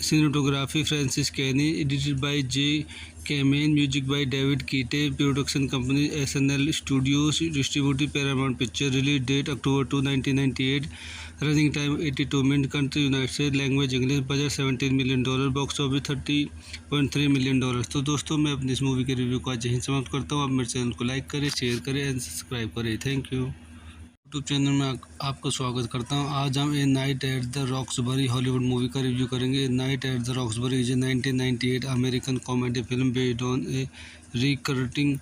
S1: cinematography Francis Kenny, edited by J. Kamen, music by David Keate, production company SNL Studios, distributed Paramount Picture, release date October 2, 1998, running time 82 minutes, country United States, language English, budget $17 million, box office $30.3 million। तो दोस्तों मैं अपनी इस movie के review को आज यहीं समाप्त करता हूँ। आप मेरे चैनल को लाइक करें, शेयर करें एंड सब्सक्राइब करें। Thank you. यूट्यूब चैनल में आपका स्वागत करता हूं। आज हम ए night at the Roxbury Hollywood movie का रिव्यू करेंगे। ए night at the Roxbury is a 1998 American comedy film based on a recurring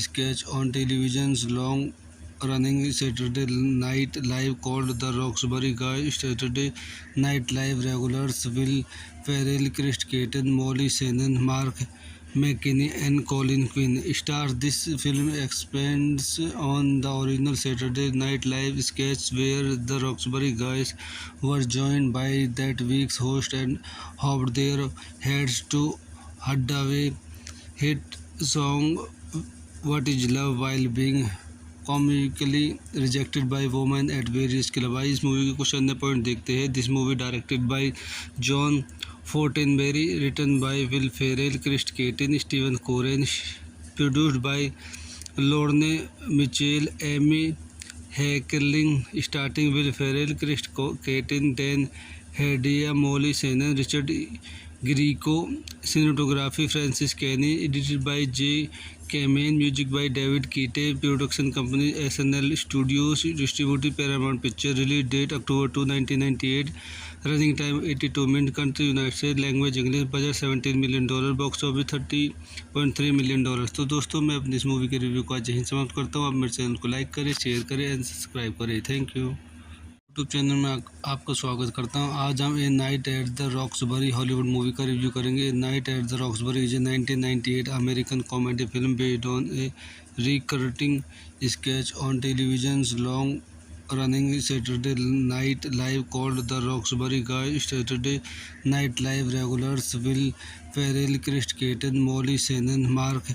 S1: sketch on television's long running Saturday night live called The Roxbury Guys. Saturday Night Live regulars Will Ferrell, Chris Kattan, Molly Shannon, Mark McKinney and Colin Quinn stars. This film expands on the original Saturday Night Live sketch where the Roxbury Guys were joined by that week's host and hoped their heads to Hadaway hit song What Is Love while being comically rejected by women at various club. आइए इस movie के कुछ अन्य point देखते हैं। This movie directed by John Fortenberry, written by Will Ferrell, Chris Kattan, Steven Koren, produced by Lorne Michaels, Amy Heckerling, starting Will Ferrell, Chris Kattan, Dan Hedaya, Molly Shannon, Richard Grieco, cinematography Francis Kenny, edited by J. Kamen, music by David Keate, production company SNL Studios, distributed Paramount Picture, release date October 2, 1998, running time 82 minutes, country United States, language English, budget $17 million, box office $30.3 million। तो दोस्तों मैं अपनी इस movie के review को आज यहीं समाप्त करता हूँ। आप मेरे चैनल को लाइक करें, शेयर करें एंड सब्सक्राइब करें। Thank you. यूट्यूब चैनल में आपका स्वागत करता हूं। आज हम ए night at the Roxbury Hollywood movie का रिव्यू करेंगे। Night at the Roxbury is a 1998 American comedy film based on a recurring sketch on television's long-running Saturday Night Live called The Roxbury Guys. Saturday Night Live regulars Will Ferrell, Chris Kattan, Molly Shannon, Mark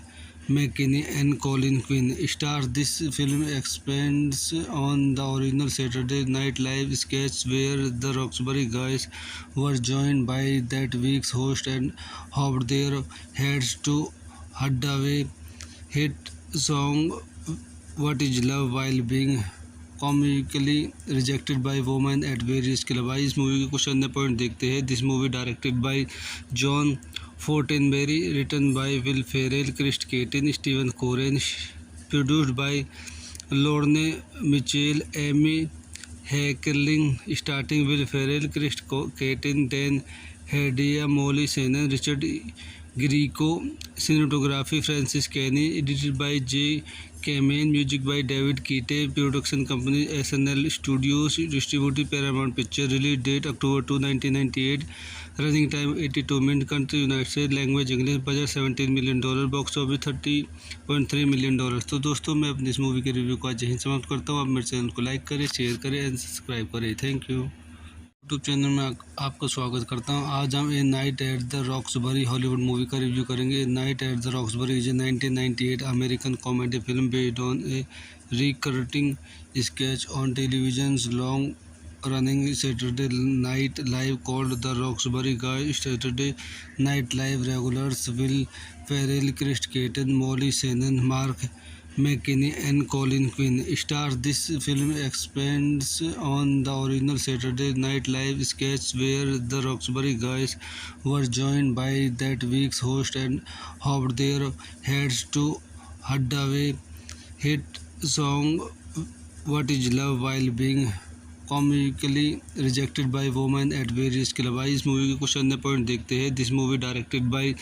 S1: McKinney and Colin Quinn star. This film expands on the original Saturday Night Live sketch where the Roxbury Guys were joined by that week's host and hoped their heads to Hadaway hit song What Is Love while being comically rejected by women at various clubs। इस movie के कुछ अन्य point देखते हैं। This movie directed by John Fortenberry, written by Will Ferrell, Chris Kattan, Steven Koren, produced by Lorne Michaels, Amy Heckerling, starting Will Ferrell, Chris Kattan, Dan Hedaya, Molly Shannon, Richard Grieco, cinematography Francis Kenny, edited by Jay Kamen, music by David Kitay, production company SNL studios, distributed Paramount picture, release date October 2, 1998, running time 82 minute, country United States, language English, budget $17 million, box office $30.3 million. तो दोस्तों मैं अपनी इस movie के review को आज यहीं समाप्त करता हूँ। आप मेरे चैनल को लाइक करें, शेयर करें एंड सब्सक्राइब करें। Thank you. यूट्यूब चैनल में आपका स्वागत करता हूं। आज हम ए night at the Roxbury Hollywood movie का रिव्यू करेंगे। Night at the Roxbury is a 1998 American comedy film based on a recurring sketch on television's long-running Saturday Night Live called The Roxbury Guys. Saturday Night Live regulars Will Ferrell, Chris Kattan, Molly Shannon, Mark McKinney and Colin Quinn star. This film expands on the original Saturday Night Live sketch where the Roxbury Guys were joined by that week's host and hoped their heads to Hadaway hit song What Is Love while being comically rejected by women at various clubs। इस movie के कुछ अन्य point देखते हैं। This movie directed by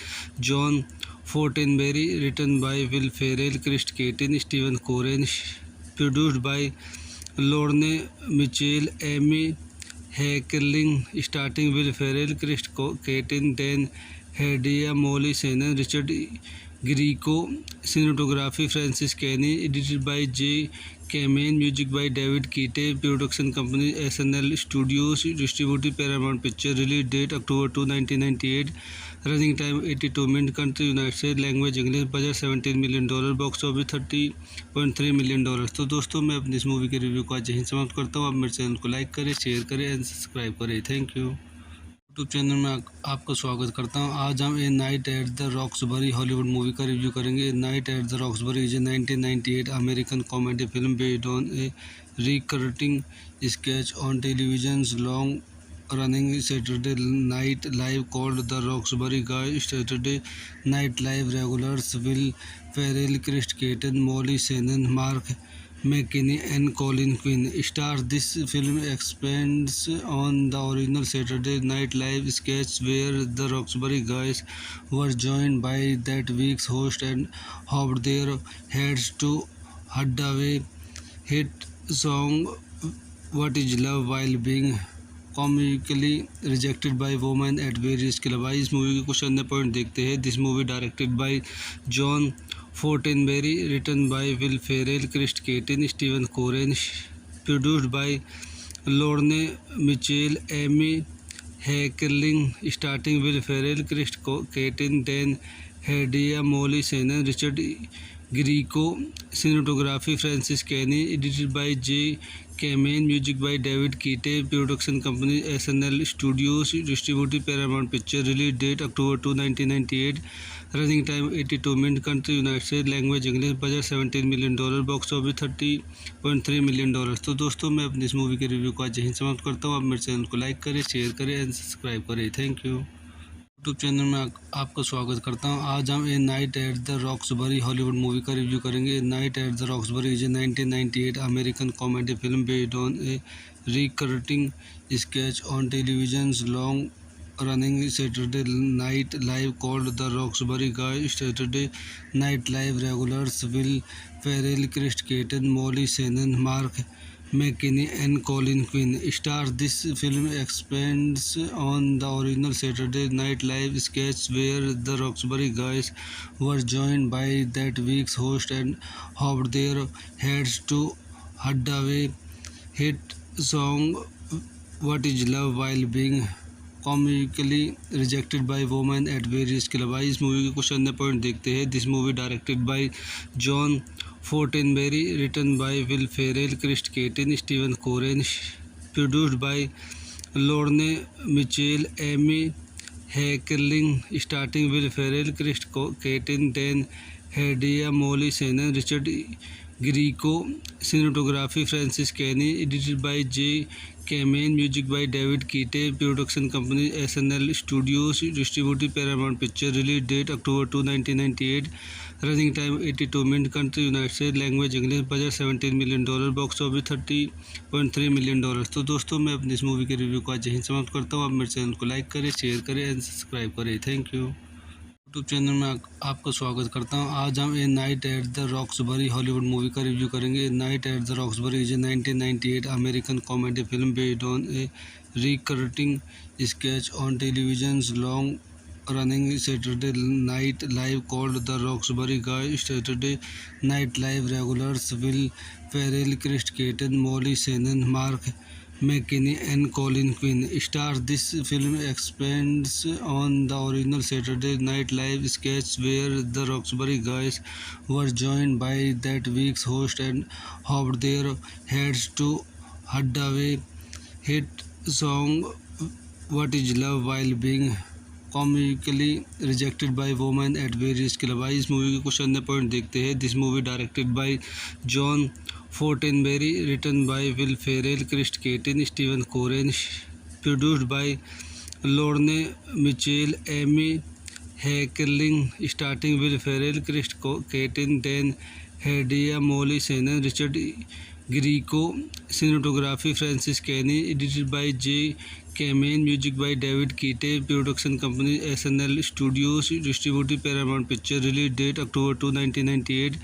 S1: John Fortenberry, written by Will Ferrell, Chris Kattan, Steven Koren, produced by Lorne Michaels, Amy Heckerling, starting Will Ferrell, Chris Kattan, Dan Hedaya, Molly Shannon, Richard Grieco, cinematography Francis Kenny, edited by Jay Kamen, music by David Kitay, production company SNL studios, distributed Paramount picture, release date October 2, 1998, running time 82 minute, country United States, language English, budget $17 million, box office $30.3 million. तो दोस्तों मैं अपनी इस movie के review को आज यहीं समाप्त करता हूँ। आप मेरे चैनल को लाइक करें, शेयर करें एंड सब्सक्राइब करें। Thank you. यूट्यूब चैनल में आपका स्वागत करता हूं। आज हम ए night at the Roxbury Hollywood movie का रिव्यू करेंगे। Night at the Roxbury is a 1998 American comedy film based on a recurring sketch on television's long-running Saturday Night Live called The Roxbury Guys. Saturday Night Live regulars Will Ferrell, Chris Kattan, Molly Shannon, Mark McKinney and Colin Quinn star. This film expands on the original Saturday Night Live sketch where the Roxbury Guys were joined by that week's host and hoped their heads to Hadaway hit song What Is Love while being comically rejected by women at various clubs। इस movie के कुछ अन्य point देखते हैं। This movie directed by John Fortenberry, written by Will Ferrell, Chris Kattan, Steven Koren, produced by Lorne Michaels, Amy Heckerling, starting Will Ferrell, Chris Kattan, Dan Hedaya, Molly Shannon, Richard Grieco, cinematography Francis Kenny, edited by Jay Kamen, music by David Kitay, production company SNL studios, distributed Paramount picture, release date October 2, 1998, running time 82 minute, country United States, language English, budget $17 million, box office $30.3 million. तो दोस्तों मैं अपनी इस movie के review को आज यहीं समाप्त करता हूँ। आप मेरे चैनल को लाइक करें, शेयर करें एंड सब्सक्राइब करें। Thank you. यूट्यूब चैनल में आपका स्वागत करता हूं। आज हम ए night at the Roxbury Hollywood movie का रिव्यू करेंगे। Night at the Roxbury is a 1998 American comedy film based on a recurring sketch on television's long-running Saturday Night Live called The Roxbury Guys. Saturday Night Live regulars Will Ferrell, Chris Kattan, Molly Shannon, Mark McKinney and Colin Quinn stars. This film expands on the original Saturday Night Live sketch where the Roxbury guys were joined by that week's host and hoped their heads to Hadaway hit song What Is Love while being comically rejected by women at various clubs। आइए इस movie के कुछ अन्य point देखते हैं। This movie directed by John Fortenberry, written by Will Ferrell, Chris Kattan, Steven Koren, produced by Lorne Michaels, Amy Heckerling, starting Will Ferrell, Chris Kattan, Dan Hedaya, Molly Shannon, Richard Grieco, cinematography Francis Kenny, edited by Jay Kamen, music by David Kitay, production company SNL studios, distributed Paramount picture, release date October 2, 1998, running time 82 minute, country United States, language English, budget $17 million, box office $30.3 million. तो दोस्तों मैं अपनी इस movie के review को आज यहीं समाप्त करता हूँ। आप मेरे चैनल को लाइक करें, शेयर करें एंड सब्सक्राइब करें। Thank you. यूट्यूब चैनल में आपका स्वागत करता हूं। आज हम ए night at the Roxbury Hollywood movie का रिव्यू करेंगे। ए night at the Roxbury is a 1998 American comedy film based on a recurring sketch on television's long running Saturday Night Live called The Roxbury Guys। Saturday Night Live regulars Will Ferrell, Chris Kattan, Molly Shannon, Mark McKinney and Colin Quinn stars. This film expands on the original Saturday Night Live sketch where the Roxbury guys were joined by that week's host and hoped their heads to Hadaway hit song What Is Love while being comically rejected by women at various clubs। आइए इस movie के कुछ अन्य point देखते हैं। This movie directed by John Fortenberry, written by Will Ferrell, Chris Kattan, Steven Koren, produced by Lorne Michaels, Amy Heckerling, starting Will Ferrell, Chris Kattan, Dan Hedaya, Molly Shannon, Richard Grieco, cinematography Francis Kenny, edited by Jay Kamen, music by David Kitay, production company SNL studios, distributed Paramount picture, release date October 2, 1998,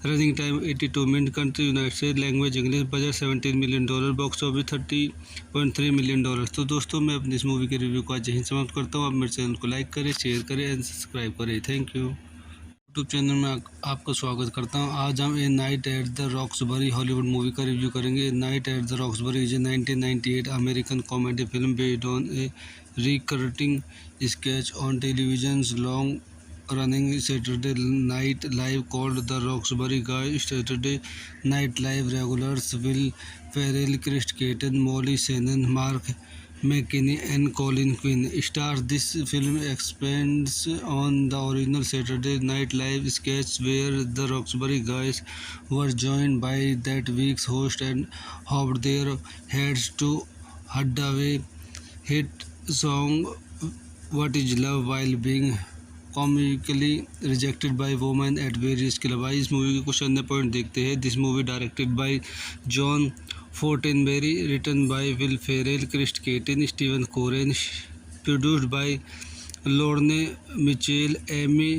S1: running time 82 minute, country United States, language English, budget $17 million, box office $30.3 million. तो दोस्तों मैं अपनी इस movie के review को आज यहीं समाप्त करता हूँ। आप मेरे चैनल को लाइक करें, शेयर करें एंड सब्सक्राइब करें। Thank you. यूट्यूब चैनल में आपका स्वागत करता हूं। आज हम ए night at the Roxbury Hollywood movie का रिव्यू करेंगे। ए night at the Roxbury is a 1998 American comedy film based on a recurring sketch on television's long running Saturday Night Live called The Roxbury Guys। Saturday Night Live regulars Will Ferrell, Chris Kattan, Molly Shannon, Mark McKinney and Colin Quinn stars. This film expands on the original Saturday Night Live sketch where the Roxbury guys were joined by that week's host and hoped their heads to Hadaway hit song What Is Love while being comically rejected by women at various clubs। आइए इस movie के कुछ अन्य point देखते हैं। This movie directed by John Fortenberry, written by Will Ferrell, Chris Kattan, Steven Koren, produced by Lorne Michaels, Amy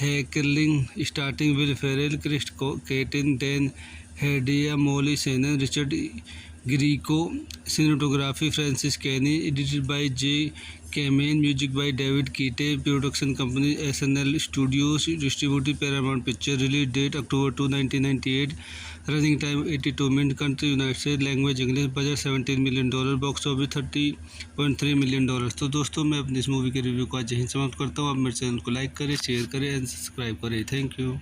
S1: Heckerling, starting Will Ferrell, Chris Kattan, Dan Hedaya, Molly Shannon, Richard Grieco, cinematography Francis Kenny, edited by Jay Kamen, music by David Kitay, production company SNL studios, distributed Paramount picture, release date October 2, 1998, running time 82 minute, country United States, language English, budget $17 million, box office $30.3 million. तो दोस्तों मैं अपनी इस movie के review को आज यहीं समाप्त करता हूँ। आप मेरे चैनल को लाइक करें, शेयर करें एंड सब्सक्राइब करें। Thank you.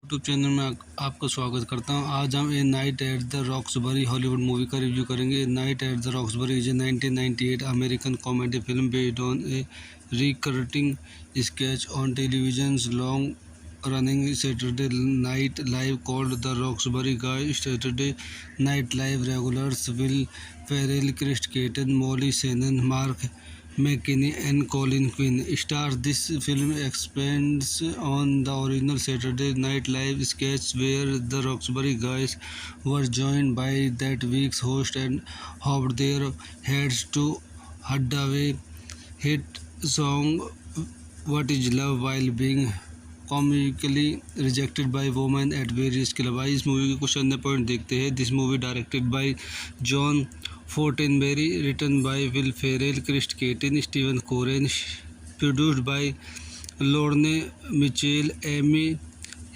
S1: यूट्यूब चैनल में आपका स्वागत करता हूं। आज हम ए night at the Roxbury Hollywood movie का रिव्यू करेंगे। ए night at the Roxbury is a 1998 American comedy film based on a recurring sketch on television's long running Saturday Night Live called The Roxbury Guys। Saturday Night Live regulars Will Ferrell, Chris Kattan, Molly Shannon, Mark McKinney and Colin Quinn stars. This film expands on the original Saturday Night Live sketch where the Roxbury guys were joined by that week's host and hoped their heads to Hadaway hit song What Is Love while being comically rejected by women at various club. आइए इस movie के कुछ अन्य point देखते हैं। This movie directed by John Fortenberry, written by Will Ferrell, Chris Kattan, Steven Koren, produced by Lorne Michaels, Amy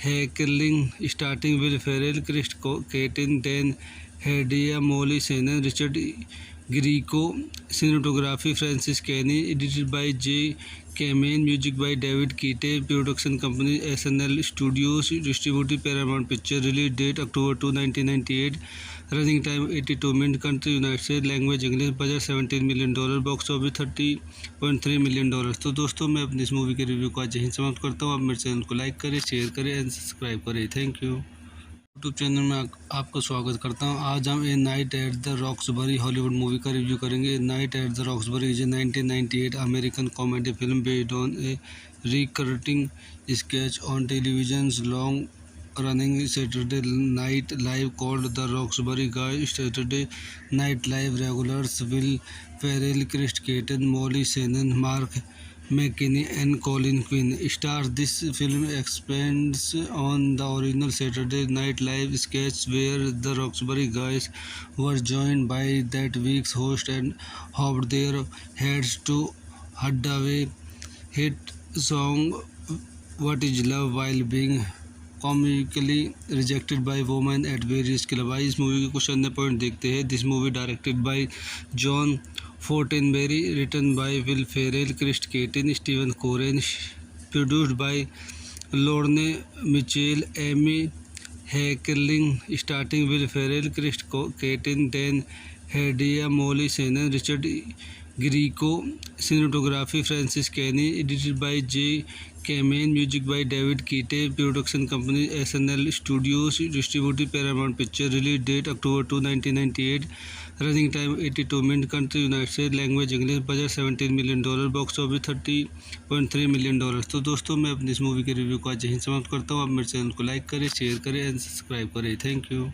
S1: Heckerling, starting Will Ferrell, Chris Kattan, Dan Hedaya, Molly Shannon, Richard Grieco, cinematography Francis Kenny, edited by Jay Kamen, music by David Kitay, production company SNL studios, distributed Paramount picture, release date October 2, 1998, running time 82 minute, country United State, language English, budget $17 million, box office $30.3 million. तो दोस्तों मैं अपनी इस movie के review को आज यहीं समाप्त करता हूँ। आप मेरे चैनल को लाइक करें, शेयर करें एंड सब्सक्राइब करें। Thank you. यूट्यूब चैनल में आपका स्वागत करता हूं। आज हम ए night at the Roxbury Hollywood movie का रिव्यू करेंगे। ए night at the Roxbury is a 1998 American comedy film based on a recurring sketch on television's long running Saturday Night Live called The Roxbury Guys. Saturday Night Live regulars Will Ferrell, Chris Kattan, Molly Shannon, Mark McKinney and Colin Quinn stars. This film expands on the original Saturday Night Live sketch where the Roxbury Guys were joined by that week's host and hoped their heads to Hadaway hit song What Is Love while being comically rejected by women at various club. आइए इस movie के कुछ अन्य point देखते हैं। This movie directed by John Fortenberry, written by Will Ferrell, Chris Kattan, Steven Koren, produced by Lorne Michaels, Amy Heckerling, starting Will Ferrell, Chris Kattan, Dan Hedaya, Molly Shannon, Richard Grieco, cinematography Francis Kenny, edited by Jay Kamen, music by David Kitay, production company SNL studios, distributed Paramount picture, release date October 2, 1998, running time 82 minute, country United State, language English, budget $17 million, box office $30.3 million. तो दोस्तों मैं अपनी इस movie के review को आज यहीं समाप्त करता हूँ। आप मेरे चैनल को लाइक करें, शेयर करें एंड सब्सक्राइब करें। Thank you.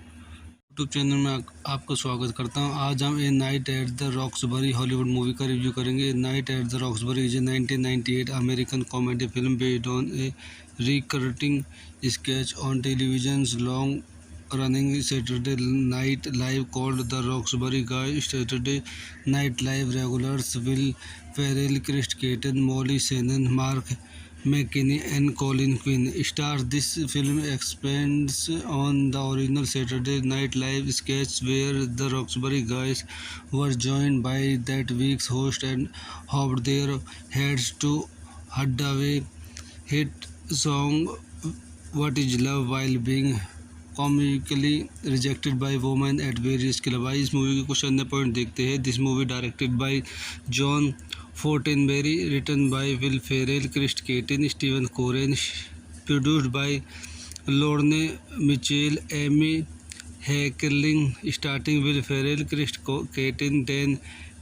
S1: यूट्यूब चैनल में आपका स्वागत करता हूं। आज हम ए night at the Roxbury Hollywood movie का रिव्यू करेंगे। Night at the Roxbury is a 1998 American comedy film based on a recurring sketch on television's long running Saturday Night Live called The Roxbury Guys. Saturday Night Live regulars Will Ferrell, Chris Kattan, Molly Shannon, Mark McKinney and Colin Quinn stars. This film expands on the original Saturday Night Live sketch where the Roxbury Guys were joined by that week's host and hoped their heads to Hadaway hit song What Is Love while being comically rejected by women at various club. आइए इस movie के कुछ अन्य point देखते हैं। This movie directed by John Fortenberry, written by Will Ferrell, Chris Kattan, Steven Koren, produced by Lorne Michaels, Amy Heckerling, starting Will Ferrell, Chris Kattan, Dan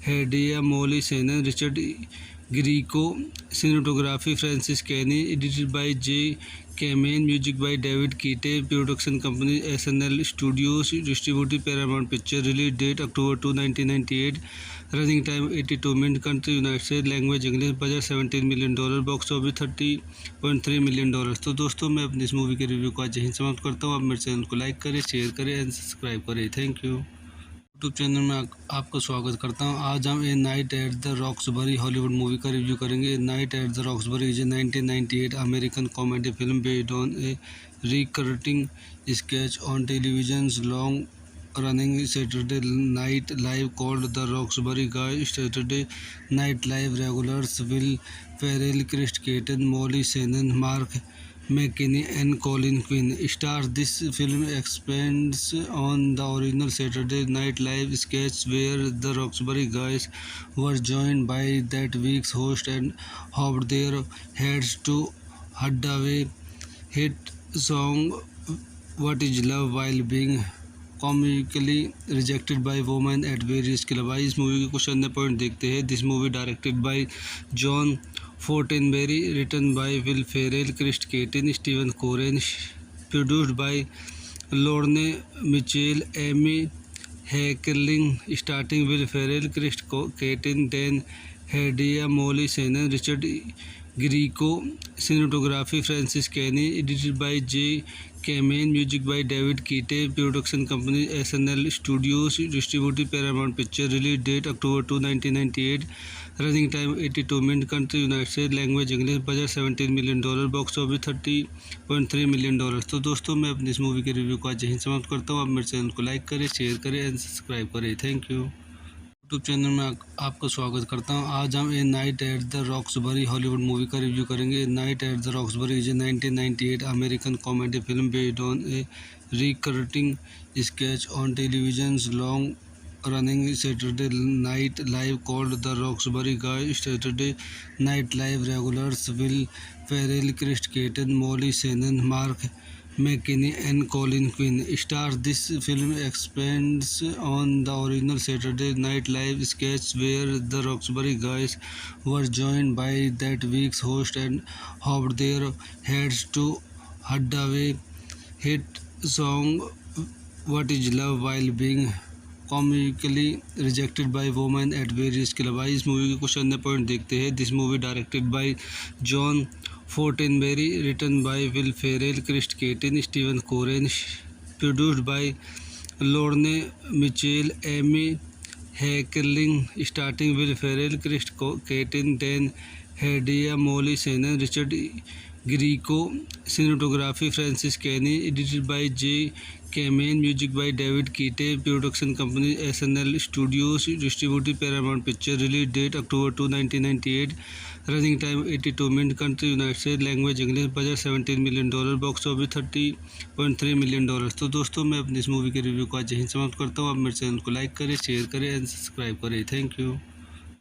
S1: Hedaya, Molly Shannon, Richard Grieco, cinematography Francis Kenny, edited by Jay Kamen, music by David Kitay, production company SNL studios, distributed Paramount picture, release date October 2, 1998, running time 82 minute, country United State, language English, budget $17 million, box office $30.3 million. तो दोस्तों मैं अपनी इस movie के review को आज यहीं समाप्त करता हूँ। आप मेरे चैनल को लाइक करें, शेयर करें एंड सब्सक्राइब करें। Thank you. यूट्यूब चैनल में आपका स्वागत करता हूं। आज हम ए night at the Roxbury Hollywood movie का रिव्यू करेंगे। Night at the Roxbury is a 1998 American comedy film based on a recurring sketch on television's long running Saturday Night Live called The Roxbury Guys. Saturday Night Live regulars Will Ferrell, Chris Kattan, Molly Shannon, Mark McKinney and Colin Quinn stars. This film expands on the original Saturday Night Live sketch where the Roxbury Guys were joined by that week's host and hoped their heads to Hadaway hit song What Is Love while being comically rejected by women at various club. आइए इस movie के कुछ अन्य point देखते हैं। This movie directed by John Fortenberry, written by Will Ferrell, Chris Kattan, Steven Koren, produced by Lorne Michaels, Amy Heckerling, starting Will Ferrell, Chris Kattan, Dan Hedaya, Molly Shannon, Richard Greco, cinematography Francis Kenny, edited by J. Kamen, music by David Keate, production company SNL Studios, distributed Paramount Picture, release date October 2, 1998, running time 82 minutes, country United States, language English, budget $17 million, box office $30.3 million। तो दोस्तों मैं अपनी इस movie के review को आज यहीं समाप्त करता हूँ। आप मेरे चैनल को लाइक करें, शेयर करें एंड सब्सक्राइब करें। Thank you. यूट्यूब चैनल में आपका स्वागत करता हूं। आज हम ए night at the Roxbury Hollywood movie का रिव्यू करेंगे। ए night at the Roxbury is a 1998 American comedy film based on a recurring sketch on television's long-running Saturday Night Live called The Roxbury Guys. Saturday Night Live regulars Will Ferrell, Chris Kattan, Molly Shannon, Mark McKinney and Colin Quinn stars. This film expands on the original Saturday Night Live sketch where the Roxbury Guys were joined by that week's host and hoped their heads to Hadaway hit song What Is Love while being comically rejected by women at various clubs। आइए इस movie के कुछ अन्य point देखते हैं। This movie directed by John Fortenberry, written by Will Ferrell, Chris Kattan, Steven Koren, produced by Lorne Michaels, Amy Heckerling, starting Will Ferrell, Chris Kattan, Dan Hedaya, Molly Shannon, Richard Grieco, cinematography Francis Kenny, edited by J. Kamen, music by David Keate, production company SNL Studios, distributed Paramount Picture, release date October 2, 1998, running time 82 minutes, country United States, language English, budget $17 million, box office $30.3 million। तो दोस्तों मैं अपनी इस movie के review को आज यहीं समाप्त करता हूँ। आप मेरे चैनल को लाइक करें, शेयर करें एंड सब्सक्राइब करें। Thank you.